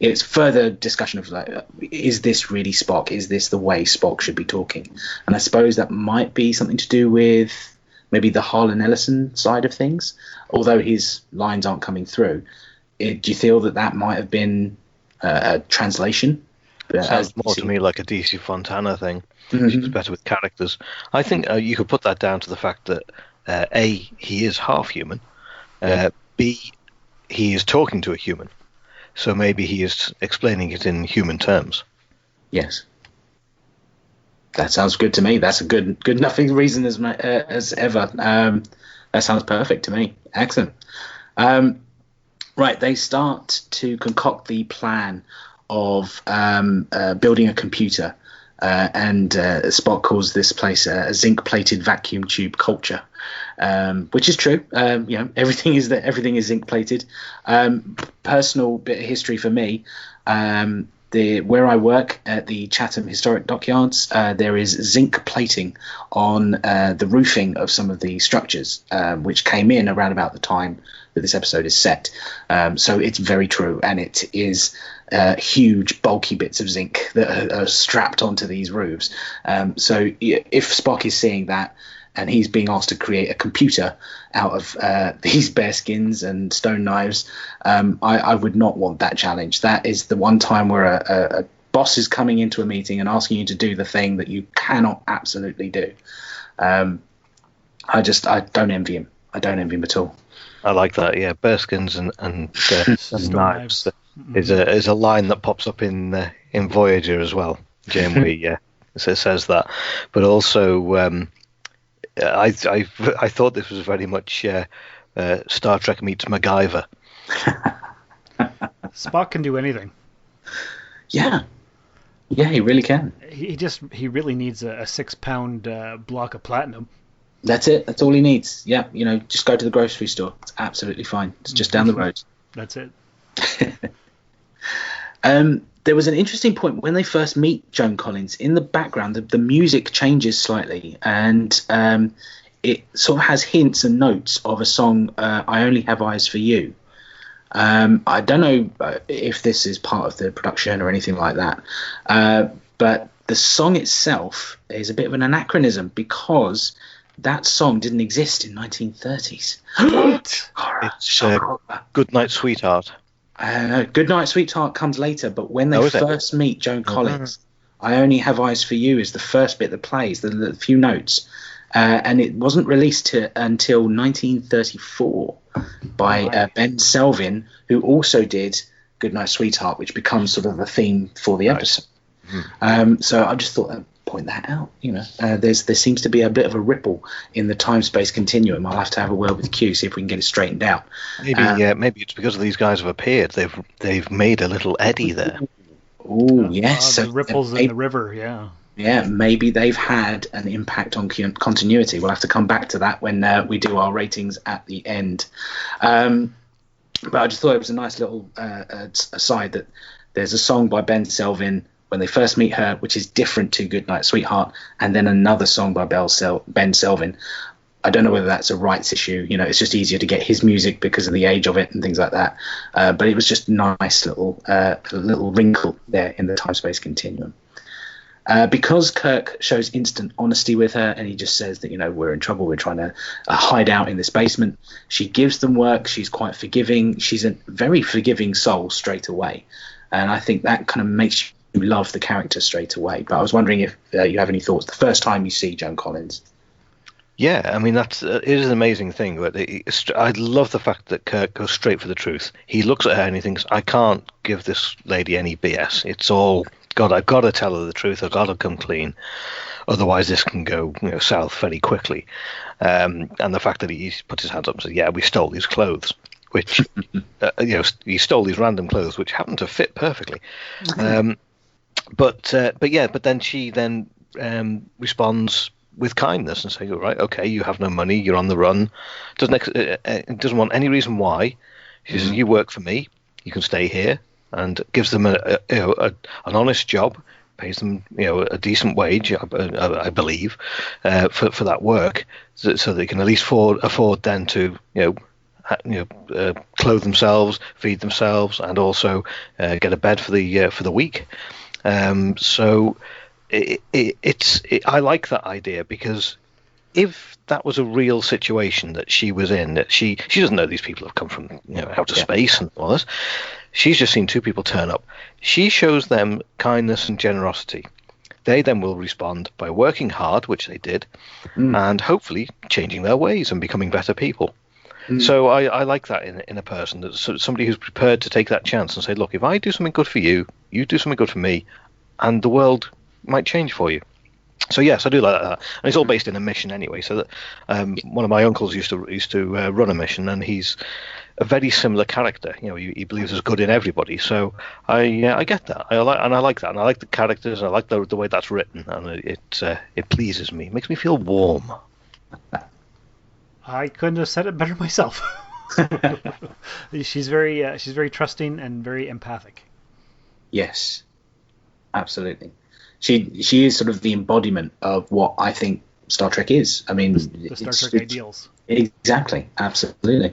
it's further discussion of, like, is this really Spock? Is this the way Spock should be talking? And I suppose that might be something to do with maybe the Harlan Ellison side of things, although his lines aren't coming through. Do you feel that might have been a translation? Sounds more to me like a DC Fontana thing. She's better with characters. I think you could put that down to the fact that A, he is half human. B, he is talking to a human. So maybe he is explaining it in human terms. Yes. That sounds good to me. That's a good enough reason as ever. That sounds perfect to me. Excellent. Right, they start to concoct the plan of building a computer, and Spock calls this place a zinc-plated vacuum tube culture, which is true. Everything is zinc-plated. Personal bit of history for me. Where I work at the Chatham Historic Dockyards, there is zinc plating on the roofing of some of the structures, which came in around about the time that this episode is set. So it's very true, and it is huge, bulky bits of zinc that are strapped onto these roofs. So if Spock is seeing that, and he's being asked to create a computer out of these bear skins and stone knives, I would not want that challenge. That is the one time where a boss is coming into a meeting and asking you to do the thing that you cannot absolutely do. I don't envy him. I don't envy him at all. I like that. Yeah, bearskins and knives is a line that pops up in Voyager as well. Janeway says that, but also I thought this was very much Star Trek meets MacGyver. Spock can do anything. Yeah, he really can. He really needs a 6-pound block of platinum. That's it. That's all he needs. Yeah, just go to the grocery store. It's absolutely fine. It's just down the road. That's it. There was an interesting point when they first meet Joan Collins. In the background, the music changes slightly, and it sort of has hints and notes of a song, I Only Have Eyes for You. I don't know if this is part of the production or anything like that, but the song itself is a bit of an anachronism because that song didn't exist in 1930s. What? It's Goodnight Sweetheart. Goodnight Sweetheart comes later, but when they first meet Joan Collins, I Only Have Eyes for You is the first bit that plays, the few notes. And it wasn't released until 1934 by Ben Selvin, who also did Goodnight Sweetheart, which becomes sort of the theme for the episode. So I just thought I'd point that out. There seems to be a bit of a ripple in the time-space continuum. I'll have to have a word with Q, see if we can get it straightened out. Maybe it's because these guys have appeared. They've made a little eddy there. Oh yes, the ripples in the river. Yeah. Yeah, maybe they've had an impact on continuity. We'll have to come back to that when we do our ratings at the end. But I just thought it was a nice little aside that there's a song by Ben Selvin when they first meet her, which is different to Goodnight Sweetheart, and then another song by Ben Selvin. I don't know whether that's a rights issue. It's just easier to get his music because of the age of it and things like that. But it was just a nice little wrinkle there in the time-space continuum. Because Kirk shows instant honesty with her, and he just says that we're in trouble, we're trying to hide out in this basement. She gives them work. She's quite forgiving. She's a very forgiving soul straight away, and I think that kind of makes you love the character straight away. But I was wondering if you have any thoughts the first time you see Joan Collins. Yeah, I mean it is an amazing thing. But I love the fact that Kirk goes straight for the truth. He looks at her and he thinks, I can't give this lady any BS. It's all God. I've got to tell her the truth. I've got to come clean. Otherwise, this can go south very quickly. And the fact that he puts his hands up and says, "Yeah, we stole these clothes," which he stole these random clothes, which happen to fit perfectly. But then she responds with kindness and saying, "All right, okay, you have no money, you're on the run." Doesn't want any reason why. She says, "You work for me, you can stay here," and gives them an honest job, pays them a decent wage, I believe, for that work, so they can at least afford then to clothe themselves, feed themselves, and also get a bed for the week. So I like that idea, because if that was a real situation that she was in, that she doesn't know these people have come from outer space and all this. She's just seen two people turn up. She shows them kindness and generosity. They then will respond by working hard, which they did, and hopefully changing their ways and becoming better people. So I like that in a person, that somebody who's prepared to take that chance and say, look, if I do something good for you, you do something good for me, and the world might change for you. So yes, I do like that, and it's all based in a mission anyway. So that one of my uncles used to run a mission, and he's a very similar character. He believes there's good in everybody. So I get that. I like that, and I like the characters, and I like the way that's written, and it pleases me. It makes me feel warm. I couldn't have said it better myself. She's very trusting and very empathic. Yes, absolutely. She is sort of the embodiment of what I think Star Trek is. I mean, the Star Trek ideals. Exactly, absolutely.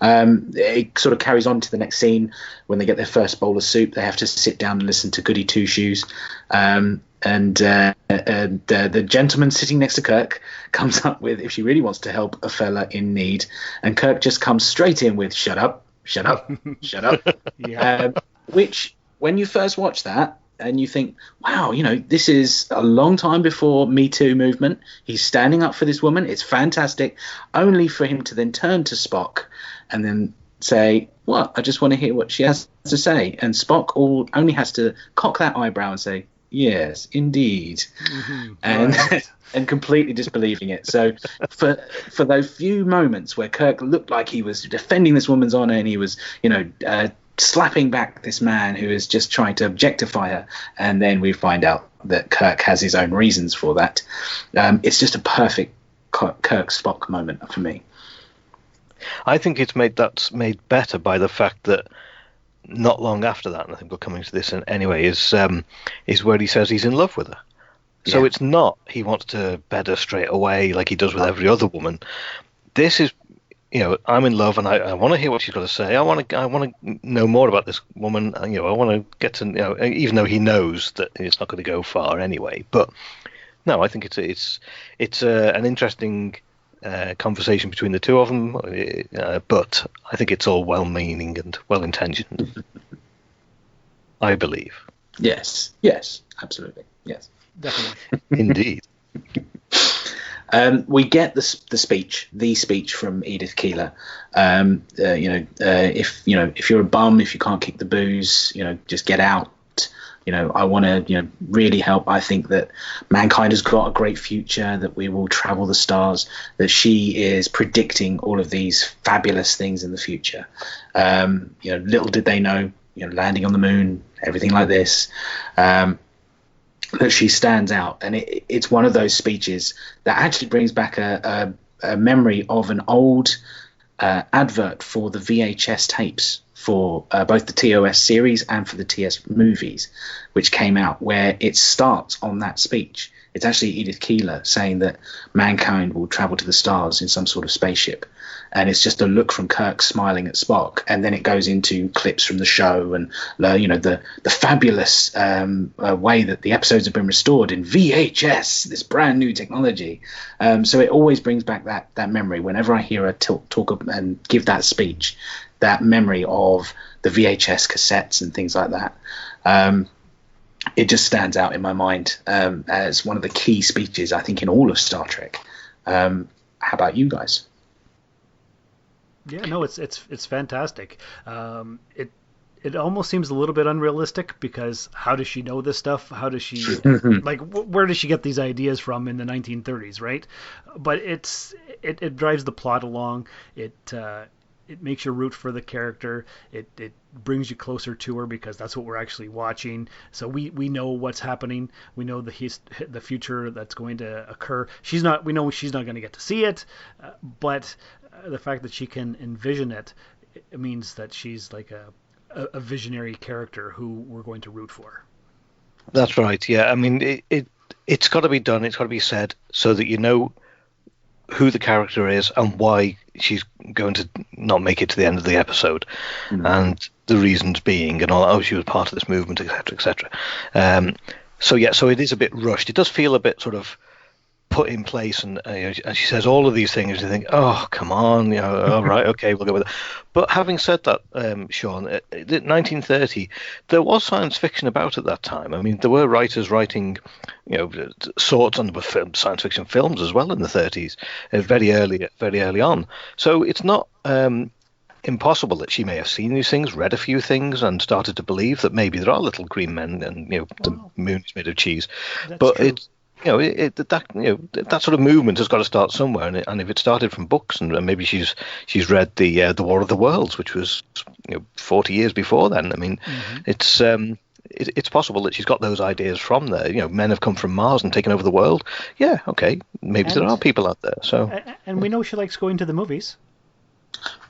It sort of carries on to the next scene when they get their first bowl of soup. They have to sit down and listen to Goody Two Shoes, and the gentleman sitting next to Kirk comes up with, if she really wants to help a fella in need, and Kirk just comes straight in with "Shut up, shut up, shut up." Yeah. Which, when you first watch that, and you think, wow, this is a long time before Me Too movement. He's standing up for this woman. It's fantastic. Only for him to then turn to Spock and then say, "What? I just want to hear what she has to say." And Spock only has to cock that eyebrow and say, "Yes, indeed," and completely disbelieving it. So for those few moments where Kirk looked like he was defending this woman's honor and he was, slapping back this man who is just trying to objectify her, and then we find out that Kirk has his own reasons for that. It's just a perfect Kirk Spock moment for me. I think it's made better by the fact that not long after that, and I think we're coming to this anyway, is where he says he's in love with her. So it's not he wants to bed her straight away like he does with every other woman. This is, I'm in love and I want to hear what she's got to say. I want to know more about this woman. I want to get to, even though he knows that it's not going to go far anyway. But no, I think it's an interesting conversation between the two of them. But I think it's all well-meaning and well-intentioned. I believe. Yes, absolutely, yes. Definitely. Indeed. We get the speech from Edith Keeler. If you're a bum, if you can't kick the booze, just get out. I want to really help. I think that mankind has got a great future, that we will travel the stars, that she is predicting all of these fabulous things in the future. Little did they know, landing on the moon, everything like this. That she stands out, and it's one of those speeches that actually brings back a memory of an old advert for the VHS tapes for both the TOS series and for the TS movies, which came out, where it starts on that speech. It's actually Edith Keeler saying that mankind will travel to the stars in some sort of spaceship. And it's just a look from Kirk smiling at Spock, and then it goes into clips from the show and the fabulous way that the episodes have been restored in VHS, this brand new technology. So it always brings back that memory whenever I hear her talk and give that speech, that memory of the VHS cassettes and things like that. It just stands out in my mind as one of the key speeches, I think, in all of Star Trek. How about you guys? Yeah, no, it's fantastic. It almost seems a little bit unrealistic, because how does she know this stuff? How does she where does she get these ideas from in the 1930s, right? But it drives the plot along. It makes you root for the character. It brings you closer to her, because that's what we're actually watching. So we know what's happening. We know the future that's going to occur. We know she's not going to get to see it, but the fact that she can envision it means that she's like a visionary character who we're going to root for. That's right. Yeah, I mean, it's got to be done. It's got to be said so that you know who the character is and why she's going to not make it to the end of the episode, and the reasons being, and all. Oh, she was part of this movement, etc. So it is a bit rushed. It does feel a bit sort of put in place, and she says all of these things, and you think, oh, come on, all right, okay, we'll go with it. But having said that, Shawn, 1930, there was science fiction about at that time. I mean, there were writers writing, sorts on science fiction films as well in the 30s, very early on. So it's not impossible that she may have seen these things, read a few things, and started to believe that maybe there are little green men, and the moon is made of cheese. But true. It's that sort of movement has got to start somewhere, and if it started from books, and maybe she's read the War of the Worlds, which was 40 years before then. I mean, it's possible that she's got those ideas from there. Men have come from Mars and taken over the world. Yeah, okay, maybe there are people out there. So, and we know she likes going to the movies.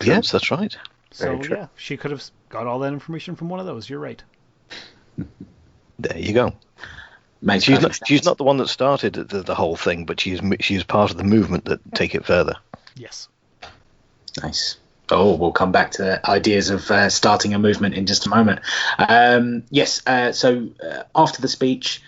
Yes, that's right. So yeah, she could have got all that information from one of those. You're right. There you go. She's not the one that started the whole thing, but she's part of the movement that take it further. Yes. Nice. Oh, we'll come back to ideas of starting a movement in just a moment. Yes. So after the speech,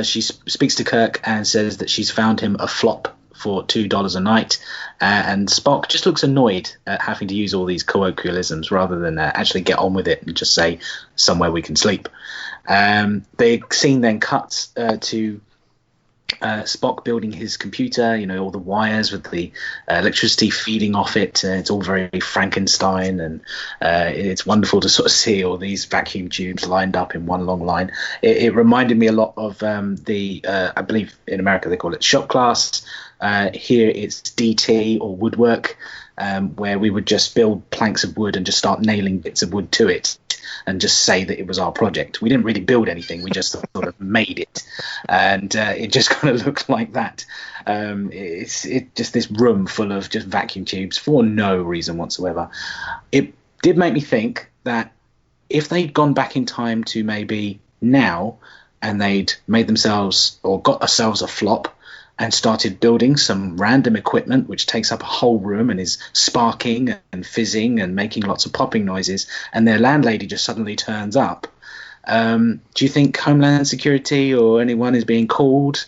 she speaks to Kirk and says that she's found him a flop for $2 a night, and Spock just looks annoyed at having to use all these colloquialisms rather than actually get on with it and just say somewhere we can sleep. The scene then cuts to Spock building his computer, all the wires with the electricity feeding off it. It's all very Frankenstein, and it's wonderful to sort of see all these vacuum tubes lined up in one long line. It reminded me a lot of I believe in America they call it shop class. Here it's DT or woodwork, where we would just build planks of wood and just start nailing bits of wood to it and just say that it was our project. We didn't really build anything. We just sort of made it. And it just kind of looked like that. It's just this room full of just vacuum tubes for no reason whatsoever. It did make me think that if they'd gone back in time to maybe now and they'd made themselves or got themselves a flop and started building some random equipment which takes up a whole room and is sparking and fizzing and making lots of popping noises, and their landlady just suddenly turns up. Do you think Homeland Security or anyone is being called?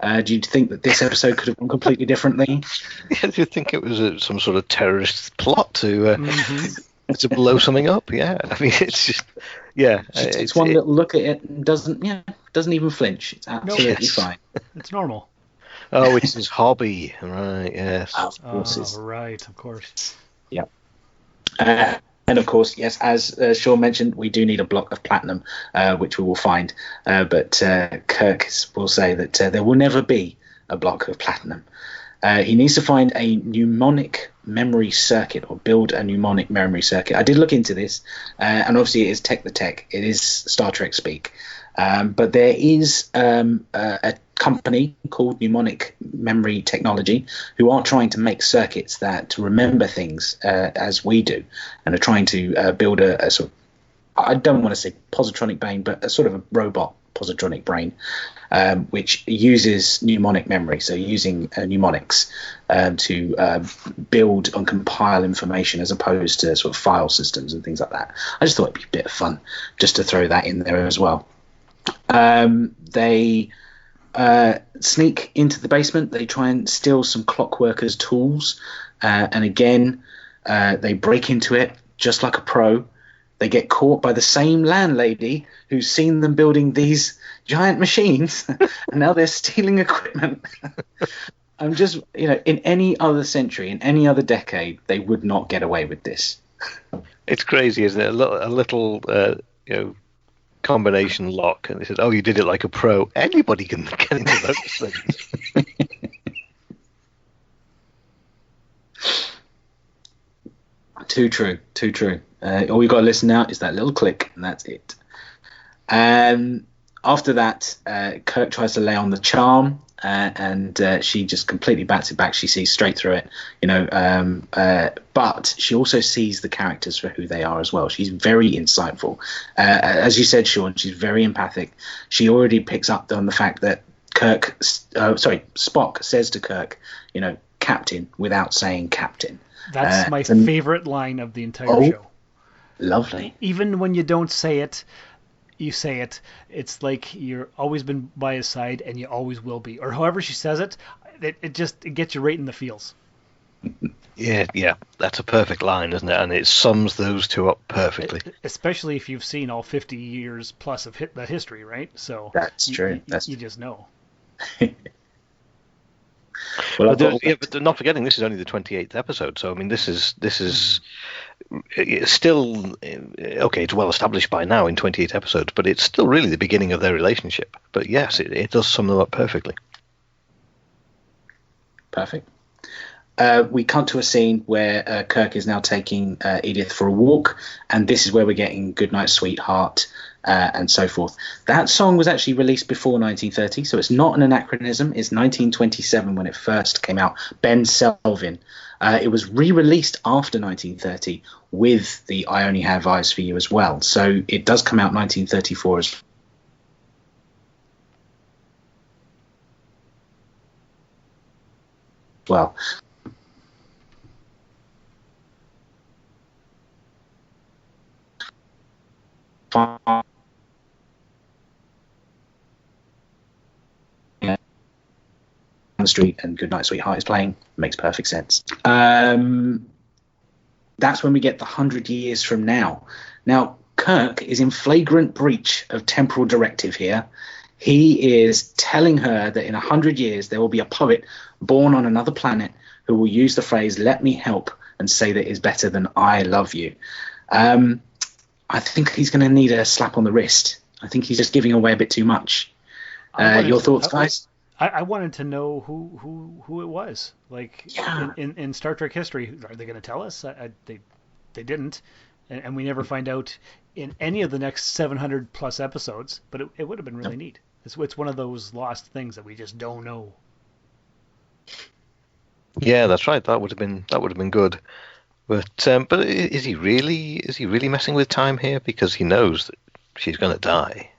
Do you think that this episode could have gone completely differently? Yeah, do you think it was some sort of terrorist plot to blow something up? Yeah, I mean, it's just, yeah. It's one little look at it and doesn't even flinch. It's absolutely fine. It's normal. Oh, it's his hobby, right? Yes. Of course. Of course. Yeah. And of course, yes, as Shawn mentioned, we do need a block of platinum, which we will find. But Kirk will say that there will never be a block of platinum. He needs to find a mnemonic memory circuit, or build a mnemonic memory circuit. I did look into this, and obviously it is Tech the Tech. It is Star Trek speak. But there is a company called Mnemonic Memory Technology who are trying to make circuits that remember things as we do, and are trying to build a sort of, I don't want to say positronic brain, but a sort of a robot positronic brain, which uses mnemonic memory, so using mnemonics to build and compile information as opposed to sort of file systems and things like that. I just thought it'd be a bit of fun just to throw that in there as well. They sneak into the basement. They try and steal some clockworkers' tools, and again they break into it just like a pro. They get caught by the same landlady who's seen them building these giant machines, and now they're stealing equipment. I'm just, in any other century, in any other decade, they would not get away with this. It's crazy, isn't it? A little combination lock, and they said, "Oh, you did it like a pro." Anybody can get into those things. Too true. All you've got to listen out is that little click, and that's it. After that, Kirk tries to lay on the charm, and she just completely bats it back. She sees straight through it, but she also sees the characters for who they are as well. She's very insightful. As you said, Shawn, she's very empathic. She already picks up on the fact that Spock says to Kirk, Captain, without saying Captain. That's my favorite line of the entire show. Lovely. Even when you don't say it, you say it. It's like you're always been by his side and you always will be. Or however she says it, it gets you right in the feels. Yeah, that's a perfect line, isn't it? And it sums those two up perfectly. Especially if you've seen all 50 years plus of the history, right? So that's true. You just know. Well, but not forgetting, this is only the 28th episode, so I mean, this is it's still okay. It's well established by now in 28 episodes, but it's still really the beginning of their relationship. But yes, it does sum them up perfectly. Perfect. We cut to a scene where Kirk is now taking Edith for a walk, and this is where we're getting "Goodnight, Sweetheart" and so forth. That song was actually released before 1930, so it's not an anachronism. It's 1927 when it first came out. Ben Selvin. It was re-released after 1930 with the "I Only Have Eyes for You" as well. So it does come out 1934 as well. The street and "Goodnight, Sweetheart" is playing. Makes perfect sense. That's when we get the 100 years from now. Now, Kirk is in flagrant breach of temporal directive here. He is telling her that in 100 years there will be a poet born on another planet who will use the phrase "let me help" and say that is better than "I love you." I think he's going to need a slap on the wrist. I think he's just giving away a bit too much. Your thoughts, guys? I wanted to know who it was. Like, in Star Trek history, are they going to tell us? They didn't, and we never find out in any of the next 700 plus episodes. But it would have been really neat. It's one of those lost things that we just don't know. Yeah, that's right. That would have been good. But is he really messing with time here? Because he knows that she's going to die.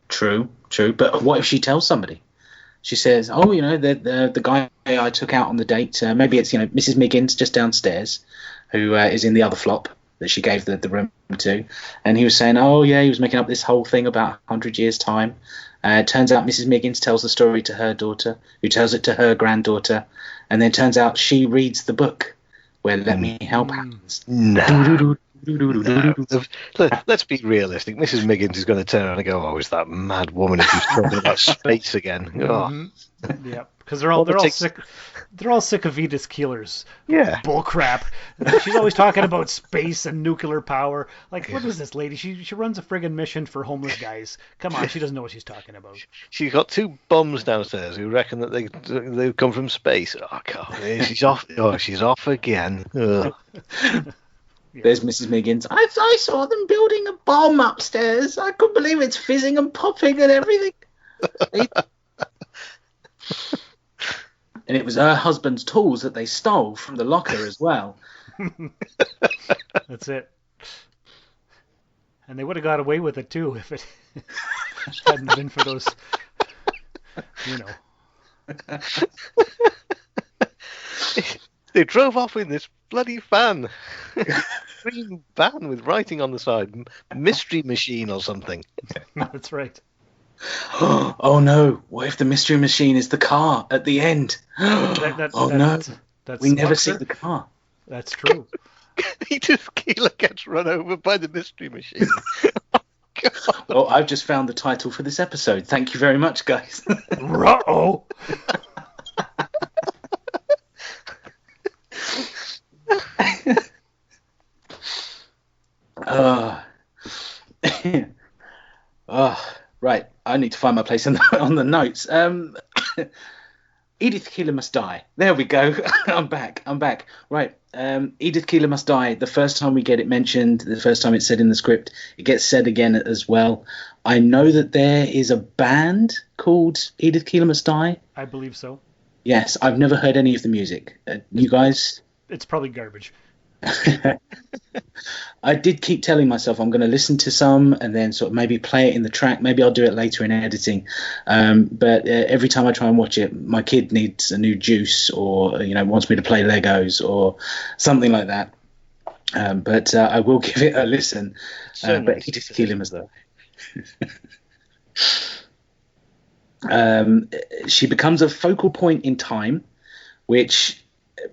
True. But what if she tells somebody? She says, "Oh, the guy I took out on the date. Maybe it's Mrs. Miggins just downstairs, who is in the other flop that she gave the room to." And he was saying, "Oh yeah, he was making up this whole thing about 100 years time." Turns out Mrs. Miggins tells the story to her daughter, who tells it to her granddaughter, and then turns out she reads the book where "Let me help" happens. No. Let's be realistic. Mrs. Miggins is going to turn around and go, "Oh, is that mad woman who's talking about space again?" Mm-hmm. Yeah, because they're all sick. They're all sick of Edith Keeler's bull crap. She's always talking about space and nuclear power. Like, what is this lady? She runs a friggin' mission for homeless guys. Come on, she doesn't know what she's talking about. She's got two bums downstairs who reckon that they come from space. Oh God, she's off. Oh, she's off again. There's Mrs. Miggins. I saw them building a bomb upstairs. I couldn't believe it's fizzing and popping and everything. And it was her husband's tools that they stole from the locker as well. That's it. And they would have got away with it too if it hadn't been for those, They drove off in this bloody van. Green van with writing on the side. Mystery machine or something. That's right. Oh no, what if the mystery machine is the car at the end? We never see the car. That's true. Edith Keeler gets run over by the mystery machine. Well, I've just found the title for this episode. Thank you very much, guys. Ruh-oh. Right. I need to find my place on the notes. Edith Keeler must die. There we go. I'm back. Right. Edith Keeler must die. The first time we get it mentioned, the first time it's said in the script, it gets said again as well. I know that there is a band called Edith Keeler Must Die. I believe so. Yes. I've never heard any of the music. You guys? It's probably garbage. I did keep telling myself I'm going to listen to some and then sort of maybe play it in the track. Maybe I'll do it later in editing. But every time I try and watch it, my kid needs a new juice or wants me to play Legos or something like that. But I will give it a listen. But Edith Keeler must die. She becomes a focal point in time, which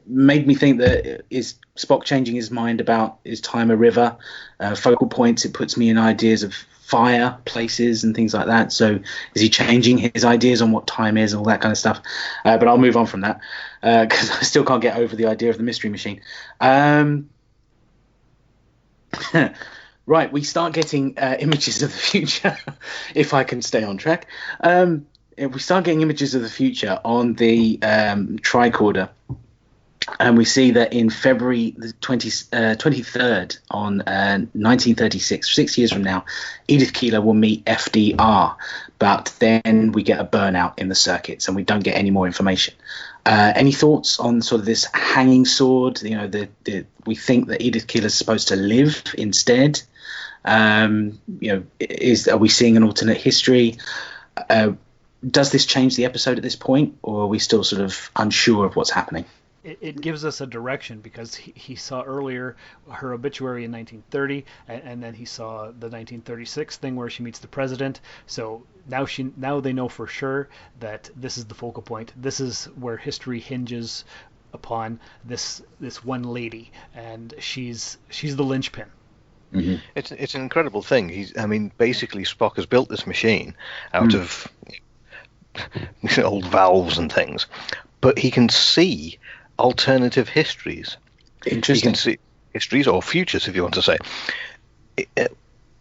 made me think that is Spock changing his mind about is time a river? Focal points, it puts me in ideas of fire, places and things like that. So is he changing his ideas on what time is and all that kind of stuff? But I'll move on from that because I still can't get over the idea of the mystery machine. Right, we start getting images of the future, if I can stay on track. We start getting images of the future on the tricorder. And we see that in February the 23rd on 1936, 6 years from now, Edith Keeler will meet FDR. But then we get a burnout in the circuits and we don't get any more information. Any thoughts on sort of this hanging sword? We think that Edith Keeler is supposed to live instead. Are we seeing an alternate history? Does this change the episode at this point, or are we still sort of unsure of what's happening? It gives us a direction because he saw earlier her obituary in 1930, and then he saw the 1936 thing where she meets the president. So now they know for sure that this is the focal point. This is where history hinges upon this one lady, and she's the linchpin. Mm-hmm. It's an incredible thing. Basically Spock has built this machine out of old valves and things, but he can see alternative histories. Interesting. He can see histories or futures, if you want to say.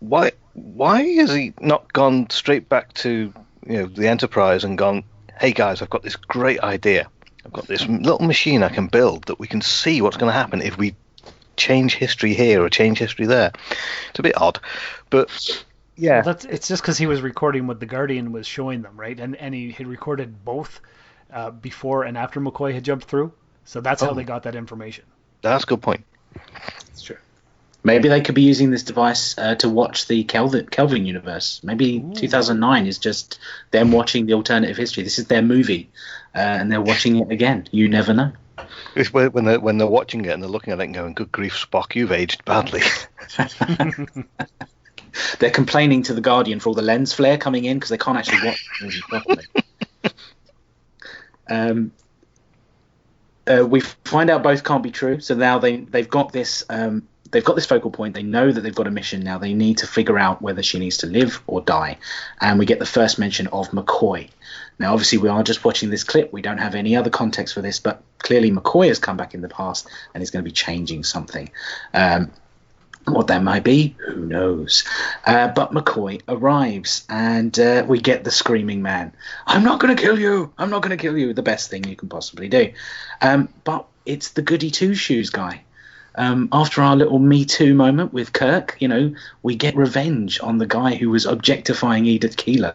Why has he not gone straight back to the Enterprise and gone, hey guys, I've got this great idea. I've got this little machine I can build that we can see what's going to happen if we change history here or change history there. It's a bit odd, but yeah. Well, it's just because he was recording what the Guardian was showing them, right? And he had recorded both before and after McCoy had jumped through, so that's how they got that information. That's a good point. That's true. Maybe they could be using this device to watch the Kelvin universe. Maybe 2009 is just them watching the alternative history. This is their movie, and they're watching it again. You never know. It's when they're watching it and they're looking at it and going, good grief, Spock, you've aged badly. They're complaining to the Guardian for all the lens flare coming in because they can't actually watch the movie properly. We find out both can't be true, so now they've got this focal point. They know that they've got a mission now. They need to figure out whether she needs to live or die, and we get the first mention of McCoy. Now, obviously, we are just watching this clip. We don't have any other context for this, but clearly McCoy has come back in the past and is going to be changing something. What that might be, who knows? But McCoy arrives, and we get the screaming man. I'm not going to kill you. I'm not going to kill you. The best thing you can possibly do. But it's the goody two-shoes guy. After our little Me Too moment with Kirk, we get revenge on the guy who was objectifying Edith Keeler.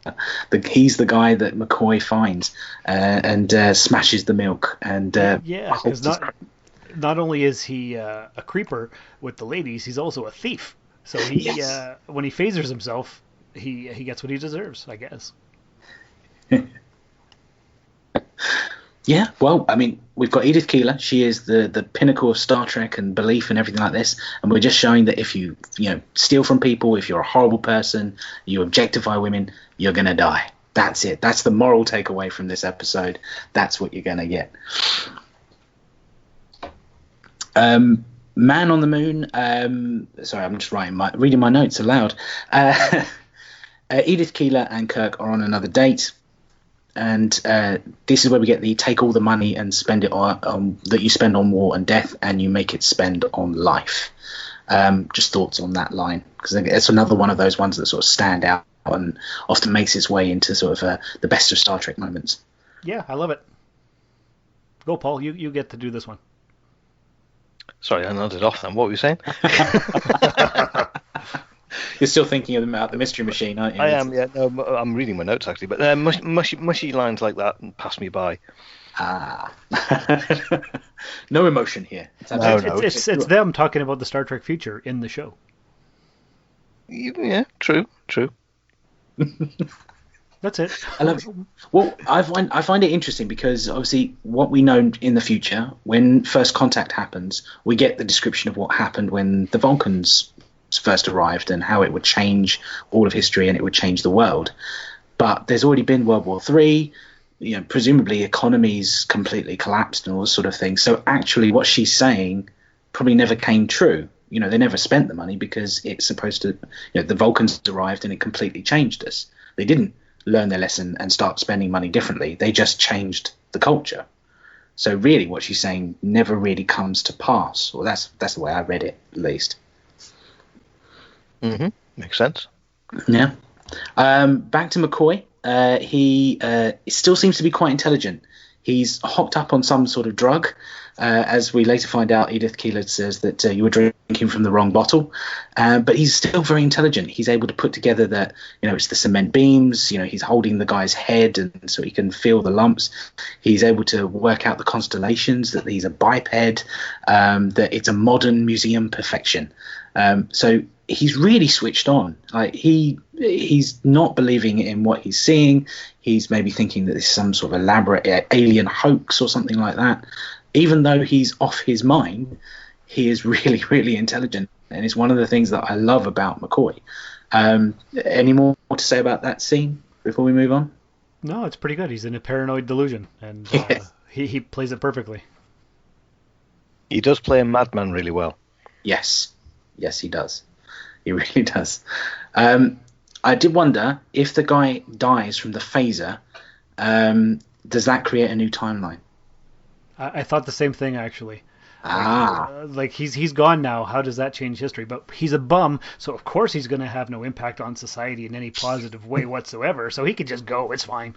He's the guy that McCoy finds and smashes the milk. And because not only is he a creeper with the ladies, he's also a thief. So when he phasers himself, he gets what he deserves, I guess. Yeah, well, we've got Edith Keeler. She is the pinnacle of Star Trek and belief and everything like this. And we're just showing that if you steal from people, if you're a horrible person, you objectify women, you're going to die. That's it. That's the moral takeaway from this episode. That's what you're going to get. Man on the Moon. Sorry, I'm just reading my notes aloud. Edith Keeler and Kirk are on another date. And this is where we get the take all the money and spend it on that you spend on war and death, and you make it spend on life. Just thoughts on that line, because it's another one of those ones that sort of stand out and often makes its way into sort of the best of Star Trek moments. Yeah, I love it. Go, Paul. You get to do this one. Sorry, I nodded off then. What were you saying? You're still thinking about the Mystery Machine, aren't you? I am, yeah. No, I'm reading my notes, actually. But mushy lines like that pass me by. No emotion here. It's them talking about the Star Trek future in the show. Yeah, true. That's it. I love it. Well, I find it interesting because obviously what we know in the future, when first contact happens, we get the description of what happened when the Vulcans first arrived and how it would change all of history and it would change the world. But there's already been World War III, presumably economies completely collapsed and all this sort of thing. So actually what she's saying probably never came true. They never spent the money because it's supposed to, the Vulcans arrived and it completely changed us. They didn't learn their lesson and start spending money differently. They just changed the culture. So really what she's saying never really comes to pass. Or that's the way I read it, at least. Mm-hmm. Makes sense. Yeah. Back to McCoy. He still seems to be quite intelligent. He's hopped up on some sort of drug. As we later find out, Edith Keeler says that you were drinking from the wrong bottle. But he's still very intelligent. He's able to put together that, it's the cement beams. He's holding the guy's head and so he can feel the lumps. He's able to work out the constellations, that he's a biped, that it's a modern museum perfection. So he's really switched on. Like he's not believing in what he's seeing. He's maybe thinking that this is some sort of elaborate alien hoax or something like that. Even though he's off his mind, he is really, really intelligent. And it's one of the things that I love about McCoy. Any more to say about that scene before we move on? No, it's pretty good. He's in a paranoid delusion, and he plays it perfectly. He does play a madman really well. Yes, he does. He really does. I did wonder if the guy dies from the phaser, does that create a new timeline? I thought the same thing, actually. Ah. Like he's gone now. How does that change history? But he's a bum, so of course he's going to have no impact on society in any positive way whatsoever. So he could just go. It's fine.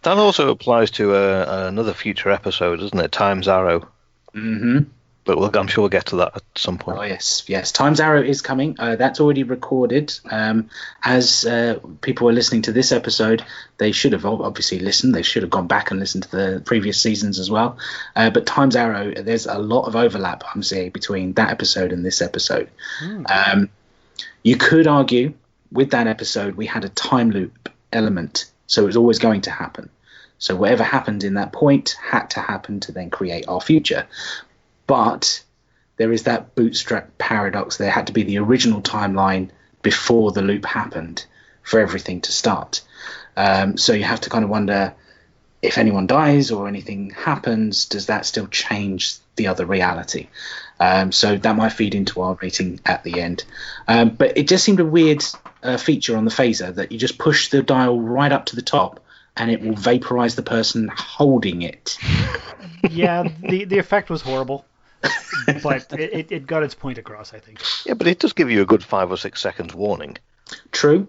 That also applies to another future episode, doesn't it? Time's Arrow. Mm-hmm. But I'm sure we'll get to that at some point. Oh, yes. Time's Arrow is coming. That's already recorded. As people are listening to this episode, they should have obviously listened. They should have gone back and listened to the previous seasons as well. But Time's Arrow, there's a lot of overlap, I'm seeing, between that episode and this episode. You could argue with that episode, we had a time loop element. So it was always going to happen. So whatever happened in that point had to happen to then create our future. But there is that bootstrap paradox. There had to be the original timeline before the loop happened for everything to start. So you have to kind of wonder, if anyone dies or anything happens, does that still change the other reality? So that might feed into our rating at the end. But it just seemed a weird feature on the phaser that you just push the dial right up to the top and it will vaporize the person holding it. Yeah, the effect was horrible. But it got its point across, I think. Yeah, but it does give you a good 5 or 6 seconds warning. True,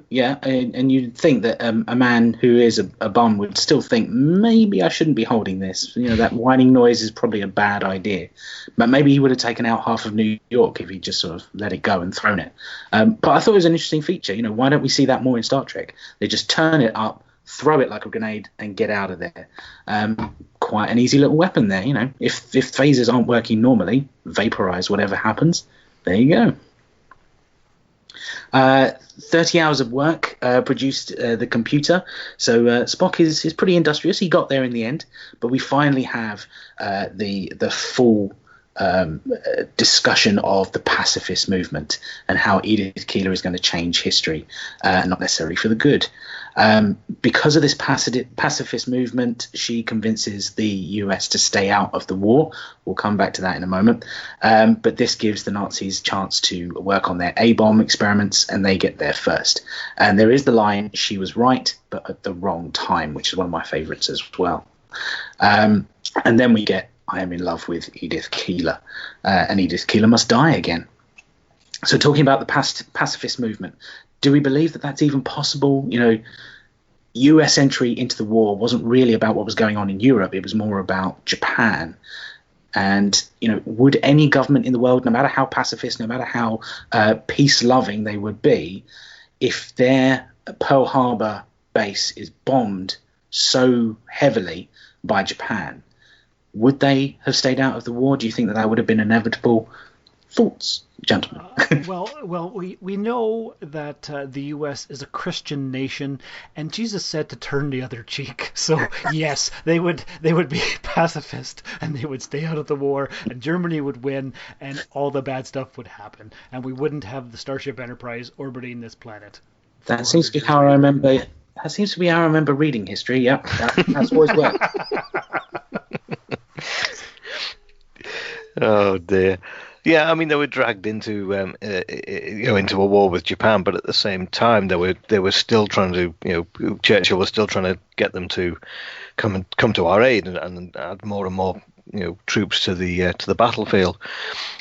yeah. And you'd think that a man who is a bum would still think, maybe I shouldn't be holding this. You know, that whining noise is probably a bad idea. But maybe he would have taken out half of New York if he just sort of let it go and thrown it. But I thought it was an interesting feature. You know, why don't we see that more in Star Trek? They just turn it up, throw it like a grenade, and get out of there. Quite an easy little weapon there, you know. If phasers aren't working normally, vaporize whatever happens. There you go. 30 hours of work produced the computer. So Spock is pretty industrious. He got there in the end, but we finally have the full discussion of the pacifist movement and how Edith Keeler is going to change history, not necessarily for the good. Because of this pacifist movement, she convinces the US to stay out of the war. We'll come back to that in a moment. But this gives the Nazis a chance to work on their A-bomb experiments, and they get there first. And there is the line, she was right, but at the wrong time, which is one of my favorites as well. And then we get, I am in love with Edith Keeler, and Edith Keeler must die again. So talking about the pacifist movement, do we believe that that's even possible? You know, US entry into the war wasn't really about what was going on in Europe. It was more about Japan. And, you know, would any government in the world, no matter how pacifist, no matter how peace-loving they would be, if their Pearl Harbor base is bombed so heavily by Japan, would they have stayed out of the war? Do you think that would have been inevitable? Thoughts, gentlemen? Well, we know that the U.S. is a Christian nation, and Jesus said to turn the other cheek. So yes, they would be pacifist, and they would stay out of the war, and Germany would win, and all the bad stuff would happen, and we wouldn't have the Starship Enterprise orbiting this planet. That seems to be how I remember. That seems to be how I remember reading history. Yep, that's always worked. Oh dear. Yeah, I mean they were dragged into into a war with Japan, but at the same time they were still trying to, Churchill was still trying to get them to come to our aid and add more and more troops to the battlefield.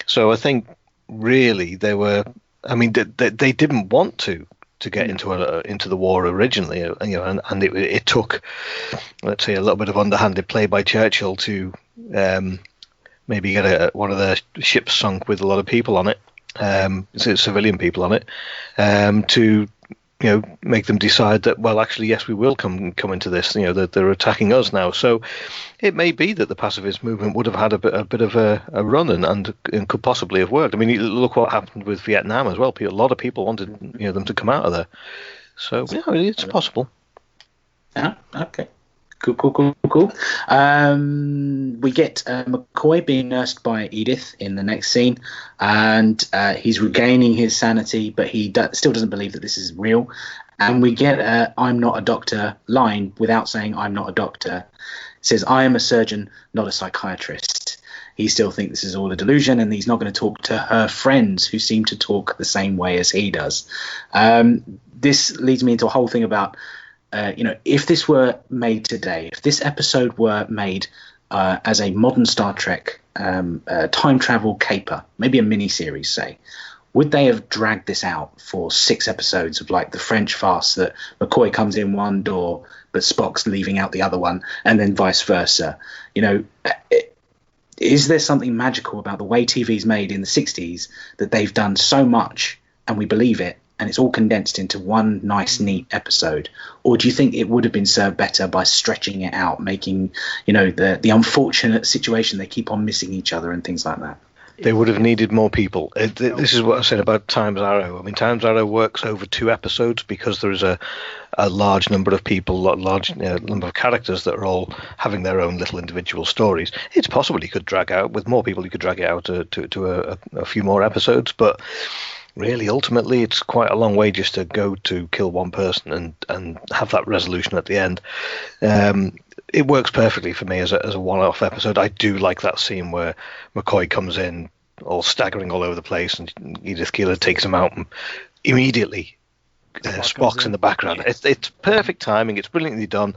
So I think really they didn't want to get into the war originally, and it took, let's say, a little bit of underhanded play by Churchill to maybe get one of their ships sunk with a lot of people on it, civilian people on it, to make them decide that, well, actually, yes, we will come into this. That they're attacking us now. So it may be that the pacifist movement would have had a bit of a run and could possibly have worked. I mean, look what happened with Vietnam as well. A lot of people wanted them to come out of there. So yeah, it's possible. Yeah. Okay. Cool. We get McCoy being nursed by Edith in the next scene, and he's regaining his sanity, but he still doesn't believe that this is real. And we get a "I'm not a doctor" line without saying "I'm not a doctor." It says, "I am a surgeon, not a psychiatrist." he still thinks this is all a delusion, and he's not going to talk to her friends who seem to talk the same way as he does. This leads me into a whole thing about, if this were made today, if this episode were made as a modern Star Trek time travel caper, maybe a mini-series, say, would they have dragged this out for 6 episodes of like the French farce that McCoy comes in one door but Spock's leaving out the other one, and then vice versa? Is there something magical about the way TV's made in the 60s that they've done so much and we believe it, and it's all condensed into one nice, neat episode? Or do you think it would have been served better by stretching it out, making, the unfortunate situation they keep on missing each other and things like that? They would have needed more people. This is what I said about Times Arrow. I mean, Times Arrow works over 2 episodes because there is a large number of people, a large number of characters that are all having their own little individual stories. It's possible you could drag out, with more people, you could drag it out to a few more episodes, but really, ultimately, it's quite a long way just to go to kill one person and have that resolution at the end. It works perfectly for me as a one-off episode. I do like that scene where McCoy comes in all staggering all over the place and Edith Keeler takes him out and immediately Spock's in the background. It's perfect timing. It's brilliantly done.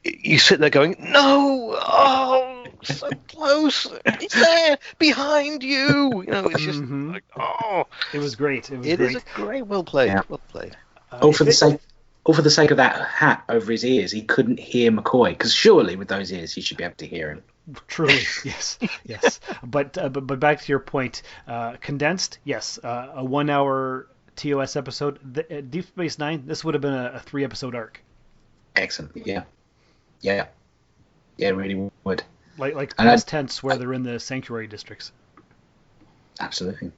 You sit there going, no, oh, so close. It's there behind you. It's just like, oh. It was great. It is a great, well played. Yeah. Well played. For the sake of that hat over his ears, he couldn't hear McCoy, because surely with those ears he should be able to hear him. Truly, yes. But back to your point, condensed, yes, a 1-hour TOS episode. Deep Space Nine, this would have been a 3-episode arc. Excellent. Yeah, it really would. Like past tense, where they're in the sanctuary districts. Absolutely.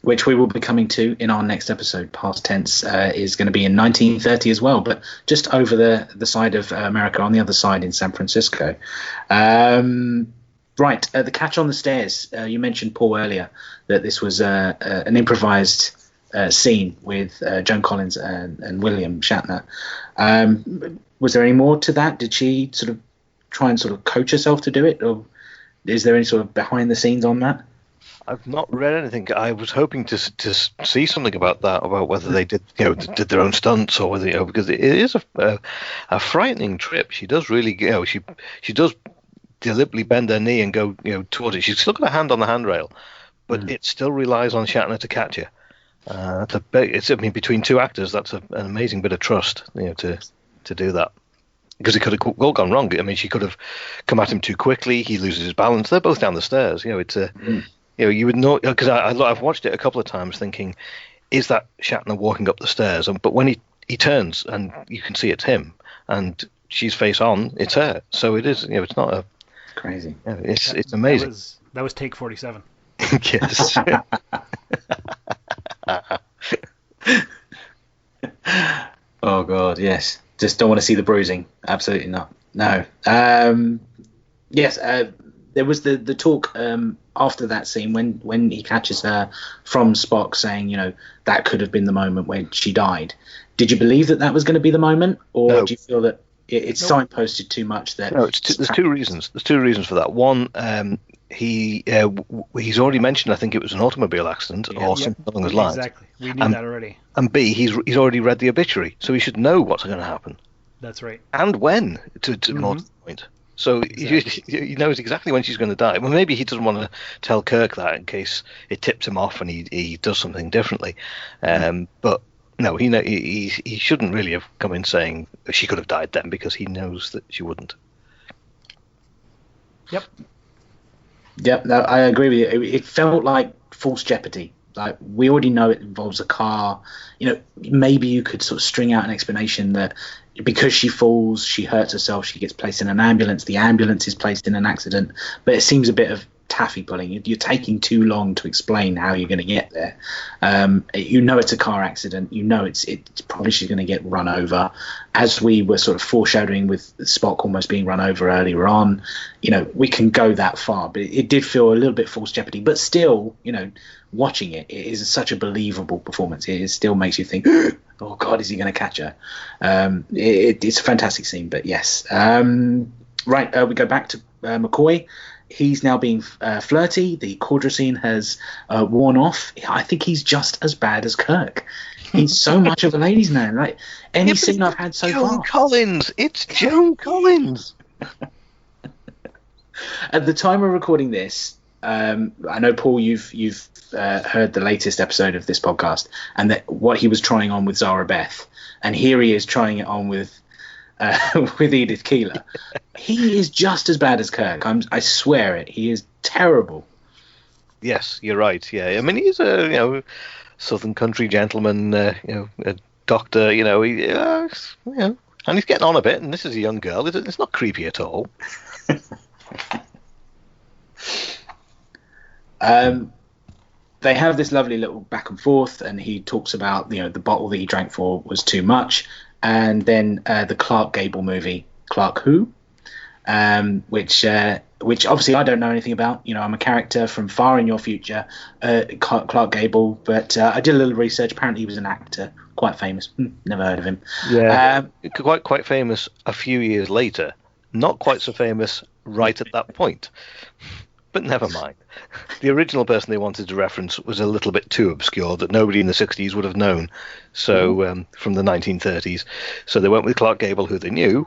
Which we will be coming to in our next episode. Past tense is going to be in 1930 as well, but just over the side of America, on the other side in San Francisco. Right, the catch on the stairs. You mentioned, Paul, earlier that this was an improvised scene with Joan Collins and William Shatner. Was there any more to that? Did she sort of try and sort of coach herself to do it, or is there any sort of behind the scenes on that? I've not read anything. I was hoping to see something about that, about whether they did their own stunts, or whether because it is a frightening trip. She does really she does deliberately bend her knee and go towards it. She's still got a hand on the handrail, but it still relies on Shatner to catch her. Between 2 actors, that's an amazing bit of trust, to do that. Because it could have all gone wrong. I mean, she could have come at him too quickly. He loses his balance. They're both down the stairs. It's a. You would know, because I've watched it a couple of times thinking, is that Shatner walking up the stairs? But when he turns and you can see it's him, and she's face on, it's her. So it is, it's not a... Crazy. It's amazing. That was take 47. Yes. Oh, God, yes. Just don't want to see the bruising. Absolutely not. No. Yes, there was the talk after that scene when he catches her from Spock saying, that could have been the moment when she died. Did you believe that was going to be the moment, or do you feel that it's signposted too much? That there's 2 reasons. There's 2 reasons for that. One, he's already mentioned, I think it was an automobile accident or something along those lines. Exactly, we knew that already. And B, he's already read the obituary, so he should know what's going to happen. That's right. And when, to more to the point. So he knows exactly when she's going to die. Well, maybe he doesn't want to tell Kirk that in case it tips him off and he does something differently. But no, he shouldn't really have come in saying she could have died then, because he knows that she wouldn't. Yep, no, I agree with you. It felt like false jeopardy. Like, we already know it involves a car. Maybe you could sort of string out an explanation that because she falls, she hurts herself, she gets placed in an ambulance, the ambulance is placed in an accident. But it seems a bit of taffy pulling. You're taking too long to explain how you're going to get there. It's a car accident. It's probably she's going to get run over, as we were sort of foreshadowing with Spock almost being run over earlier on. We can go that far, but it did feel a little bit false jeopardy. But still, watching it is such a believable performance. It still makes you think, oh God, is he going to catch her? It's a fantastic scene. But yes, right. We go back to McCoy. He's now being flirty. The cordracine has worn off. I think he's just as bad as Kirk. He's so much of a ladies' man. Like any scene I've had so far. Joan Collins. It's Joan Collins. At the time of recording this, I know, Paul, you've heard the latest episode of this podcast, and that what he was trying on with Zara Beth, and here he is trying it on with Edith Keeler. He is just as bad as Kirk. I swear it. He is terrible. Yes, you're right. Yeah, I mean, he's a southern country gentleman, a doctor. And he's getting on a bit. And this is a young girl. It's not creepy at all. They have this lovely little back and forth, and he talks about the bottle that he drank for was too much, and then the Clark Gable movie, Clark Who, which obviously I don't know anything about. I'm a character from far in your future, Clark Gable, but I did a little research. Apparently he was an actor, quite famous. Never heard of him. Yeah, quite famous a few years later. Not quite so famous right at that point. But never mind. The original person they wanted to reference was a little bit too obscure that nobody in the 60s would have known. So from the 1930s. So they went with Clark Gable, who they knew,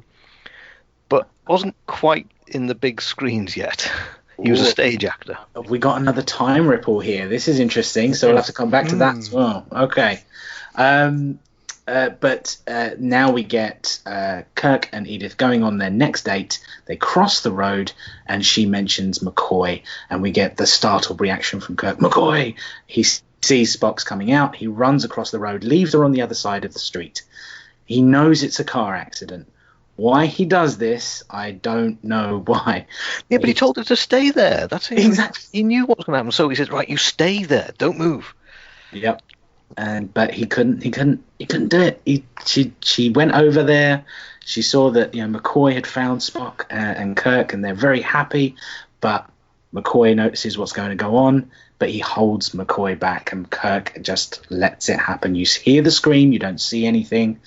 but wasn't quite in the big screens yet. He was a stage actor. Have we got another time ripple here? This is interesting. So we'll have to come back to that as well. Okay. But now we get Kirk and Edith going on their next date. They cross the road, and she mentions McCoy, and we get the startled reaction from Kirk. McCoy! He sees Spock's coming out. He runs across the road, leaves her on the other side of the street. He knows it's a car accident. Why he does this, I don't know why. Yeah, but he told her to stay there. That's it. Exactly. He knew what was going to happen, so he said, right, you stay there. Don't move. Yep. But he couldn't do it. She went over there. She saw that McCoy had found Spock and Kirk, and they're very happy. But McCoy notices what's going to go on, but he holds McCoy back, and Kirk just lets it happen. You hear the scream, you don't see anything,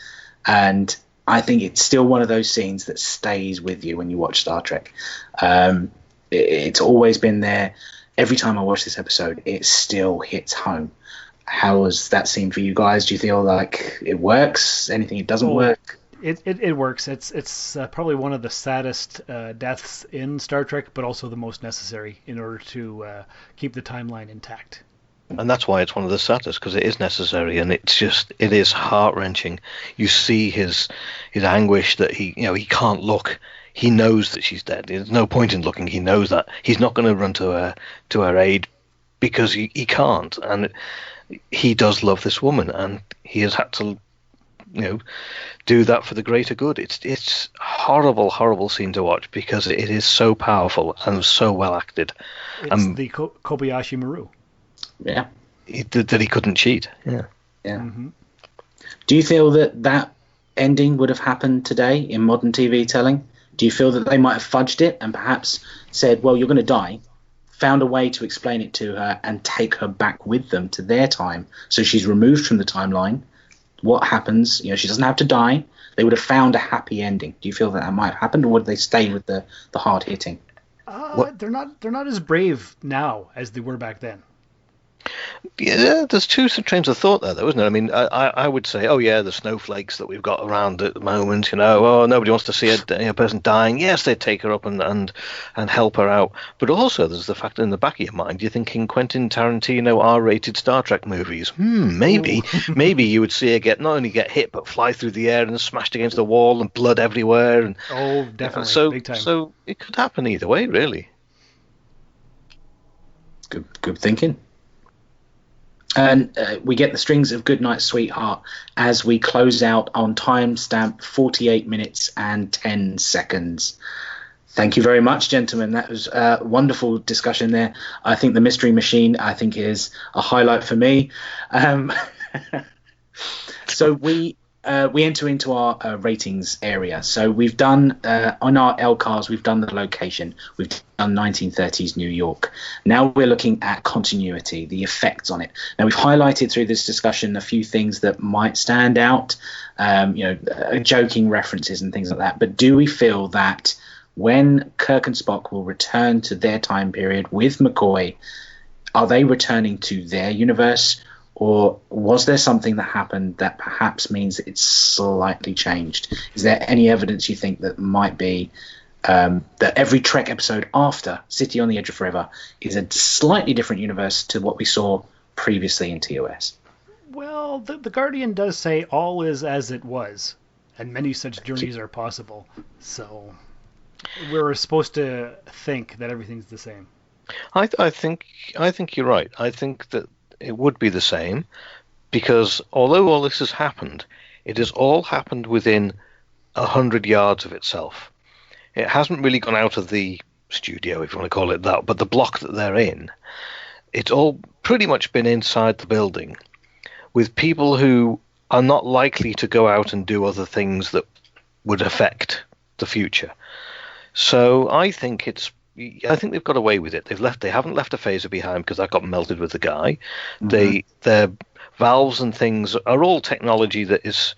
and I think it's still one of those scenes that stays with you when you watch Star Trek. It's always been there. Every time I watch this episode, it still hits home. How has that scene for you guys? Do you feel like it works? Anything it doesn't work? It works. It's probably one of the saddest deaths in Star Trek, but also the most necessary in order to keep the timeline intact. And that's why it's one of the saddest, because it is necessary, and it is heart-wrenching. You see his anguish that he can't look. He knows that she's dead. There's no point in looking. He knows that. He's not going to run to her aid because he can't. And he does love this woman, and he has had to, do that for the greater good. It's horrible, horrible scene to watch because it is so powerful and so well acted. It's the Kobayashi Maru. Yeah, that he couldn't cheat. Yeah. Mm-hmm. Do you feel that ending would have happened today in modern TV telling? Do you feel that they might have fudged it and perhaps said, "Well, you're going to die," found a way to explain it to her and take her back with them to their time, so she's removed from the timeline? What happens? She doesn't have to die. They would have found a happy ending. Do you feel that might have happened, or would they stay with the hard hitting? They're not as brave now as they were back then. Yeah, there's two trains of thought there, though, isn't it? I mean, I would say, oh yeah, the snowflakes that we've got around at the moment, nobody wants to see a person dying. Yes, they'd take her up and help her out. But also, there's the fact in the back of your mind, you're thinking Quentin Tarantino R-rated Star Trek movies. Maybe you would see her not only get hit, but fly through the air and smashed against the wall and blood everywhere. And definitely, big time. So it could happen either way, really. Good thinking. And we get the strings of Goodnight Sweetheart as we close out on timestamp 48 minutes and 10 seconds. Thank you very much, gentlemen. That was a wonderful discussion there. I think the Mystery Machine, is a highlight for me. So we enter into our ratings area. So we've done, on our LCARs, we've done the location. We've done 1930s New York. Now we're looking at continuity, the effects on it. Now we've highlighted through this discussion a few things that might stand out, joking references and things like that. But do we feel that when Kirk and Spock will return to their time period with McCoy, are they returning to their universe, or was there something that happened that perhaps means it's slightly changed? Is there any evidence you think that might be that every Trek episode after City on the Edge of Forever is a slightly different universe to what we saw previously in TOS? Well, the Guardian does say all is as it was, and many such journeys are possible. So we're supposed to think that everything's the same. I think you're right. I think that it would be the same, because although all this has happened, it has all happened within 100 yards of itself. It hasn't really gone out of the studio, if you want to call it that, but the block that they're in, it's all pretty much been inside the building, with people who are not likely to go out and do other things that would affect the future. So I think they've got away with it. They haven't left a phaser behind, because that got melted with the guy. Mm-hmm. Their valves and things are all technology that is,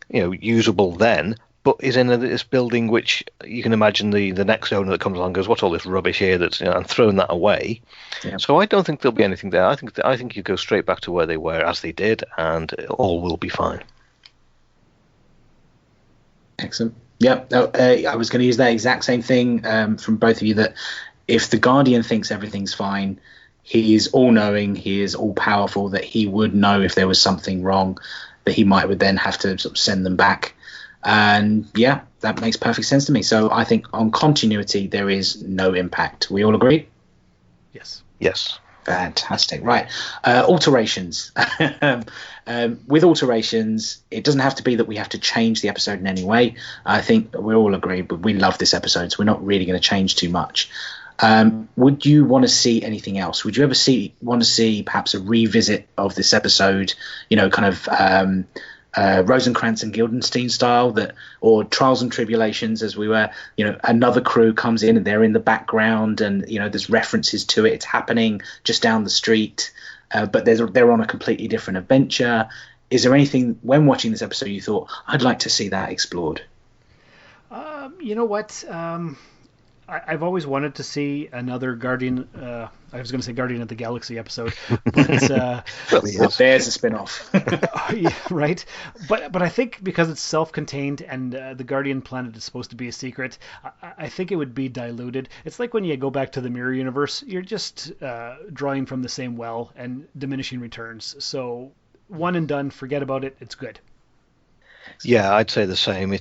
usable then, but is in this building, which you can imagine the next owner that comes along goes, "What's all this rubbish here?" That's and throwing that away. Yeah. So I don't think there'll be anything there. I think you go straight back to where they were as they did, and all will be fine. Excellent. Yep. I was going to use that exact same thing from both of you, that if the Guardian thinks everything's fine, he is all-knowing, he is all-powerful, that he would know if there was something wrong, that he would then have to sort of send them back. And yeah, that makes perfect sense to me. So I think on continuity, there is no impact. We all agree? Yes. Yes. Fantastic. Right. Alterations. With alterations, it doesn't have to be that we have to change the episode in any way. I think we all agree, but we love this episode, so we're not really going to change too much. Would you want to see anything else? Would you ever want to see perhaps a revisit of this episode, Rosencrantz and Guildenstern style, or Trials and Tribulations, as we were, another crew comes in and they're in the background, and there's references to it. It's happening just down the street, but they're on a completely different adventure. Is there anything when watching this episode you thought, I'd like to see that explored? You know what? I've always wanted to see another Guardian. I was going to say Guardian of the Galaxy episode, but there's a spin-off. Yeah, right. But I think because it's self-contained and the Guardian planet is supposed to be a secret, I think it would be diluted. It's like when you go back to the Mirror Universe, you're just drawing from the same well and diminishing returns. So one and done, forget about it. It's good. Yeah, I'd say the same.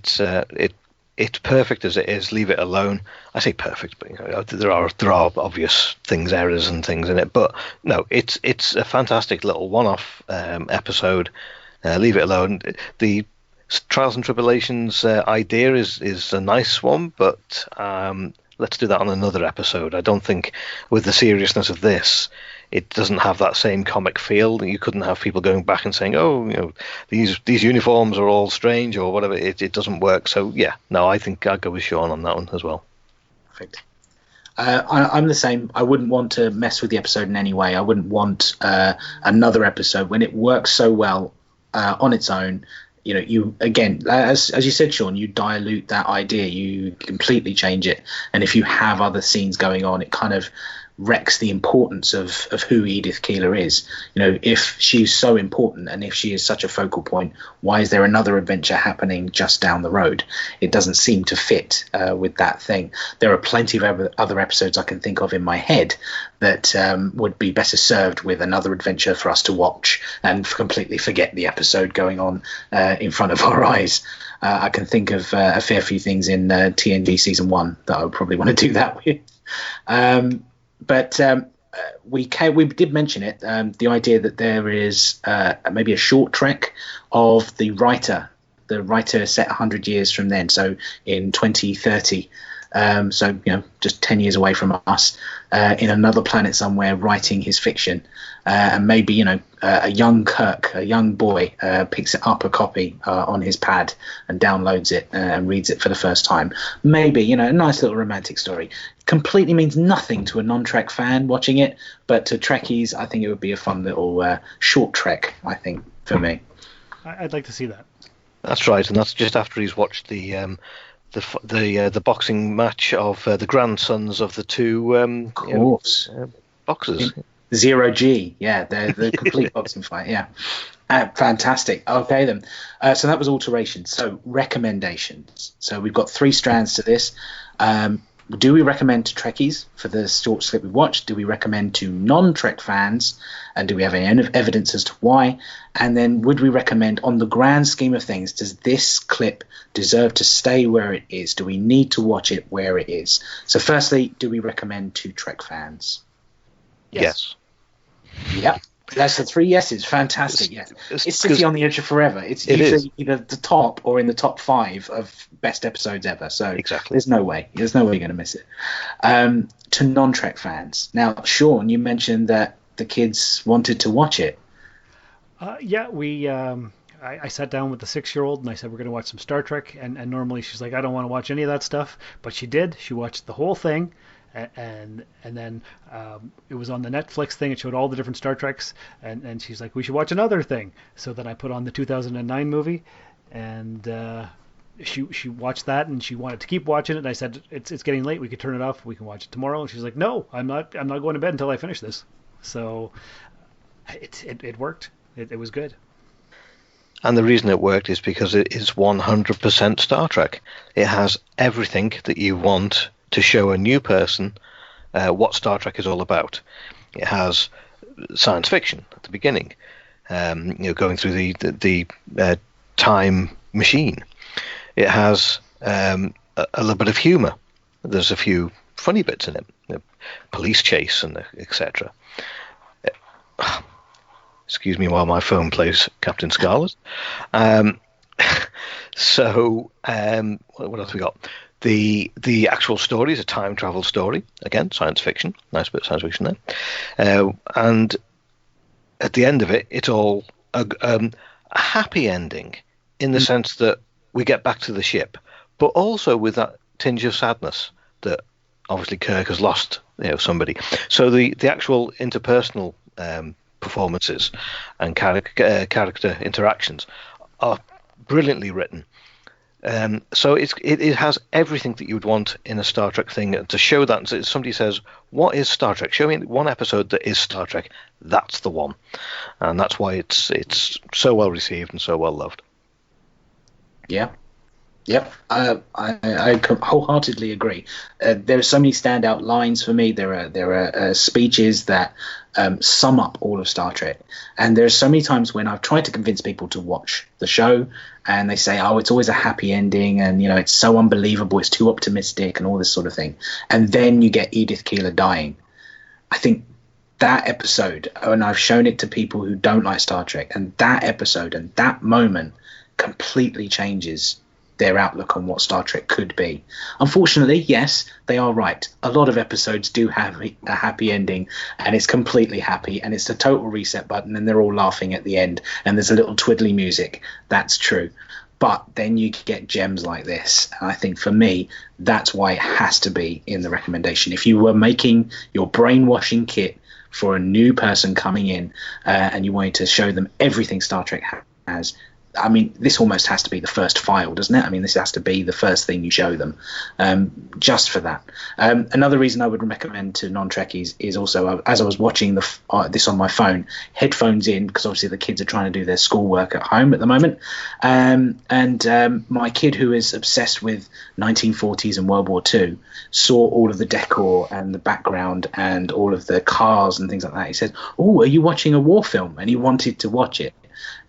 It's perfect as it is. Leave it alone. I say perfect, but there are obvious errors and things in it. But no, it's a fantastic little one-off episode. Leave it alone. The Trials and Tribulations idea is a nice one, but let's do that on another episode. I don't think with the seriousness of this, it doesn't have that same comic feel. You couldn't have people going back and saying, "Oh, these uniforms are all strange" or whatever. It doesn't work. So yeah, no, I think I'd go with Shawn on that one as well. Perfect. I'm the same. I wouldn't want to mess with the episode in any way. I wouldn't want another episode when it works so well on its own. You again, as you said, Shawn, you dilute that idea. You completely change it. And if you have other scenes going on, it kind of wrecks the importance of who Edith Keeler is. If she's so important and if she is such a focal point, why is there another adventure happening just down the road? It doesn't seem to fit with that thing. There are plenty of other episodes I can think of in my head that would be better served with another adventure for us to watch and completely forget the episode going on in front of our eyes. I can think of a fair few things in TNG Season 1 that I would probably want to do that with. But we did mention it, the idea that there is maybe a short trek of the writer set 100 years from then, so in 2030. So just 10 years away from us, in another planet somewhere, writing his fiction, and maybe a young Kirk, a young boy, picks up a copy on his pad and downloads it and reads it for the first time. Maybe a nice little romantic story. Completely means nothing to a non-Trek fan watching it, but to Trekkies, I think it would be a fun little short trek. I think for me, I'd like to see that. That's right, and that's just after he's watched the the boxing match of the grandsons of the two boxers. Zero G, yeah, the complete boxing fight, yeah. Fantastic. Okay, then. So that was alterations. So recommendations. So we've got 3 strands to this. Do we recommend to Trekkies for the short slip we watched? Do we recommend to non-Trek fans? And do we have any evidence as to why? And then would we recommend, on the grand scheme of things, does this clip deserve to stay where it is? Do we need to watch it where it is? So firstly, do we recommend to Trek fans? Yes. Yep. That's the 3 yeses. Fantastic. Yeah, it's sitting on the edge of forever. It's usually either the top or in the top 5 of best episodes ever. So exactly. There's no way you're going to miss it. To non-Trek fans, now, Shawn, you mentioned that the kids wanted to watch it. Yeah, we. I sat down with the 6-year-old and I said we're going to watch some Star Trek, and normally she's like, I don't want to watch any of that stuff, but she did. She watched the whole thing. And then it was on the Netflix thing. It showed all the different Star Treks, and she's like, we should watch another thing. So then I put on the 2009 movie, and she watched that, and she wanted to keep watching it. And I said, it's getting late. We could turn it off. We can watch it tomorrow. And she's like, no, I'm not going to bed until I finish this. So it worked. It was good. And the reason it worked is because it is 100% Star Trek. It has everything that you want to show a new person what Star Trek is all about. It has science fiction at the beginning, going through the time machine. It has a little bit of humour. There's a few funny bits in it, police chase and etc. Excuse me while my phone plays Captain Scarlet. So what else we got? The actual story is a time travel story. Again, science fiction. Nice bit of science fiction there. And at the end of it, it's all a happy ending in the sense that we get back to the ship, but also with that tinge of sadness that obviously Kirk has lost somebody. So the actual interpersonal performances and character interactions are brilliantly written. So it has everything that you would want in a Star Trek thing. To show that, so somebody says, what is Star Trek? Show me one episode that is Star Trek. That's the one. And that's why it's so well received and so well loved. Yeah. Yep, I wholeheartedly agree. There are so many standout lines for me. There are speeches that sum up all of Star Trek, and there are so many times when I've tried to convince people to watch the show, and they say, "Oh, it's always a happy ending, and it's so unbelievable, it's too optimistic, and all this sort of thing." And then you get Edith Keeler dying. I think that episode, and I've shown it to people who don't like Star Trek, and that episode and that moment completely changes their outlook on what Star Trek could be. Unfortunately, yes, they are right. A lot of episodes do have a happy ending, and it's completely happy, and it's a total reset button, and they're all laughing at the end, and there's a little twiddly music. That's true. But then you get gems like this, and I think for me, that's why it has to be in the recommendation. If you were making your brainwashing kit for a new person coming in, and you wanted to show them everything Star Trek has, I mean, this almost has to be the first file, doesn't it? I mean, this has to be the first thing you show them, just for that. Another reason I would recommend to non-Trekkies is also, as I was watching this on my phone, headphones in, because obviously the kids are trying to do their schoolwork at home at the moment. And my kid, who is obsessed with 1940s and World War II, saw all of the decor and the background and all of the cars and things like that. He said, "Oh, are you watching a war film?" And he wanted to watch it.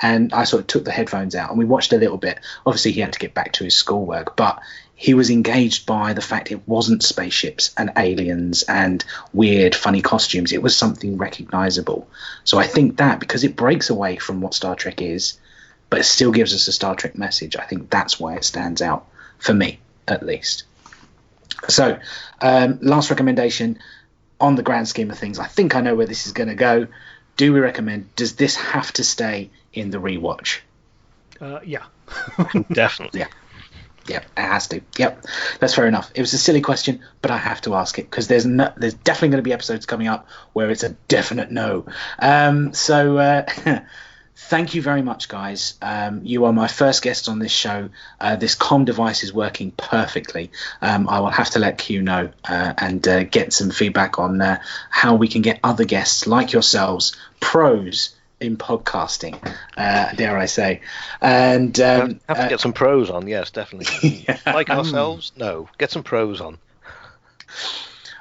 And I sort of took the headphones out and we watched a little bit. Obviously, he had to get back to his schoolwork, but he was engaged by the fact it wasn't spaceships and aliens and weird, funny costumes. It was something recognizable. So I think that, because it breaks away from what Star Trek is, but it still gives us a Star Trek message, I think that's why it stands out, for me, at least. So, last recommendation, on the grand scheme of things, I think I know where this is going to go. Do we recommend, does this have to stay in the rewatch? Yeah. Definitely. Yeah, it has to. Yep, that's fair enough. It was a silly question, but I have to ask it, because there's definitely going to be episodes coming up where it's a definite no. So Thank you very much, guys. You are my first guest on this show. This comm device is working perfectly. I will have to let Q know and get some feedback on how we can get other guests like yourselves, pros in podcasting, dare I say. And have to get some pros on, yes, definitely. Yeah. Like ourselves? No, get some pros on.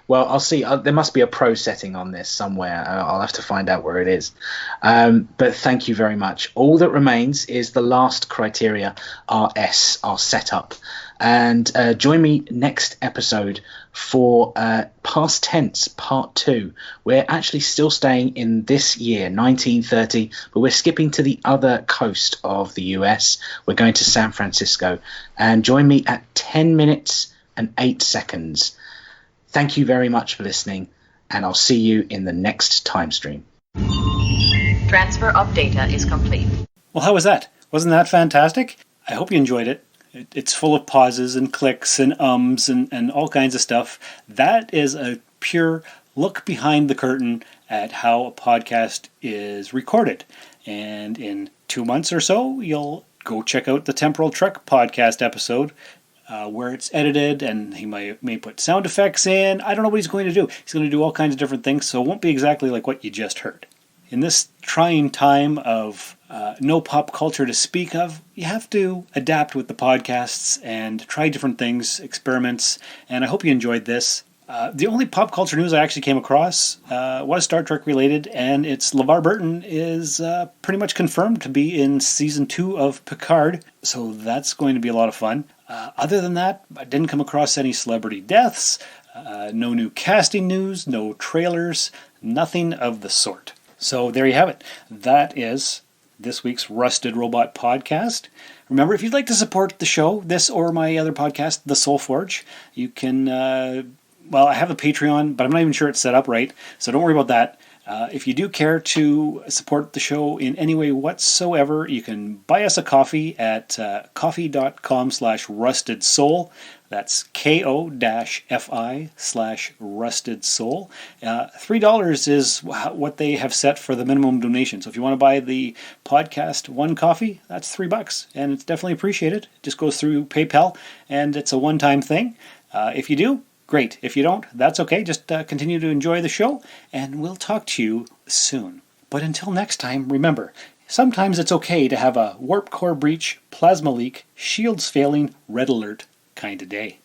Well, I'll see. There must be a pro setting on this somewhere. I'll have to find out where it is. But thank you very much. All that remains is the last criteria, our setup. And join me next episode for Past Tense Part 2. We're actually still staying in this year, 1930, but we're skipping to the other coast of the US. We're going to San Francisco. And join me at 10 minutes and 8 seconds. Thank you very much for listening, and I'll see you in the next time stream. Transfer of data is complete. Well, how was that? Wasn't that fantastic? I hope you enjoyed it. It's full of pauses and clicks and ums and all kinds of stuff. That is a pure look behind the curtain at how a podcast is recorded. And in 2 months or so, you'll go check out the Temporal Trek Podcast episode, where it's edited, and he may put sound effects in. I don't know what he's going to do. He's going to do all kinds of different things, so it won't be exactly like what you just heard. In this trying time of no pop culture to speak of, you have to adapt with the podcasts and try different things, experiments, and I hope you enjoyed this. The only pop culture news I actually came across was Star Trek related, and it's LeVar Burton is pretty much confirmed to be in Season 2 of Picard, so that's going to be a lot of fun. Other than that, I didn't come across any celebrity deaths, no new casting news, no trailers, nothing of the sort. So there you have it. That is this week's Rusted Robot Podcast. Remember, if you'd like to support the show, this or my other podcast, The Soul Forge, you can... Well, I have a Patreon, but I'm not even sure it's set up right, so don't worry about that. If you do care to support the show in any way whatsoever, you can buy us a coffee at coffee.com/rustedsoul. That's ko-fi/rustedsoul. $3 is what they have set for the minimum donation. So if you want to buy the podcast one coffee, that's $3, and it's definitely appreciated. It just goes through PayPal, and it's a one-time thing. If you do, great. If you don't, that's okay. Just continue to enjoy the show, and we'll talk to you soon. But until next time, remember, sometimes it's okay to have a warp core breach, plasma leak, shields failing, red alert kind of day.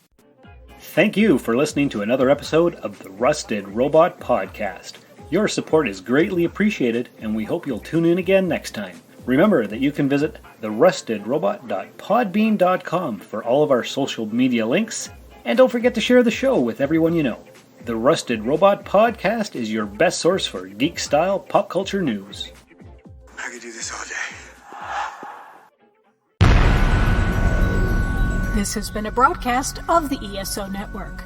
Thank you for listening to another episode of the Rusted Robot Podcast. Your support is greatly appreciated, and we hope you'll tune in again next time. Remember that you can visit therustedrobot.podbean.com for all of our social media links. And don't forget to share the show with everyone you know. The Rusted Robot Podcast is your best source for geek-style pop culture news. I could do this all day. This has been a broadcast of the ESO Network.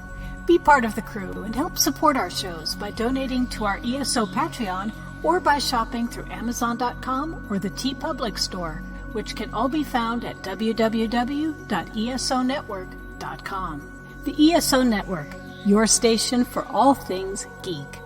Be part of the crew and help support our shows by donating to our ESO Patreon or by shopping through Amazon.com or the TeePublic store, which can all be found at www.esonetwork.com. The ESO Network, your station for all things geek.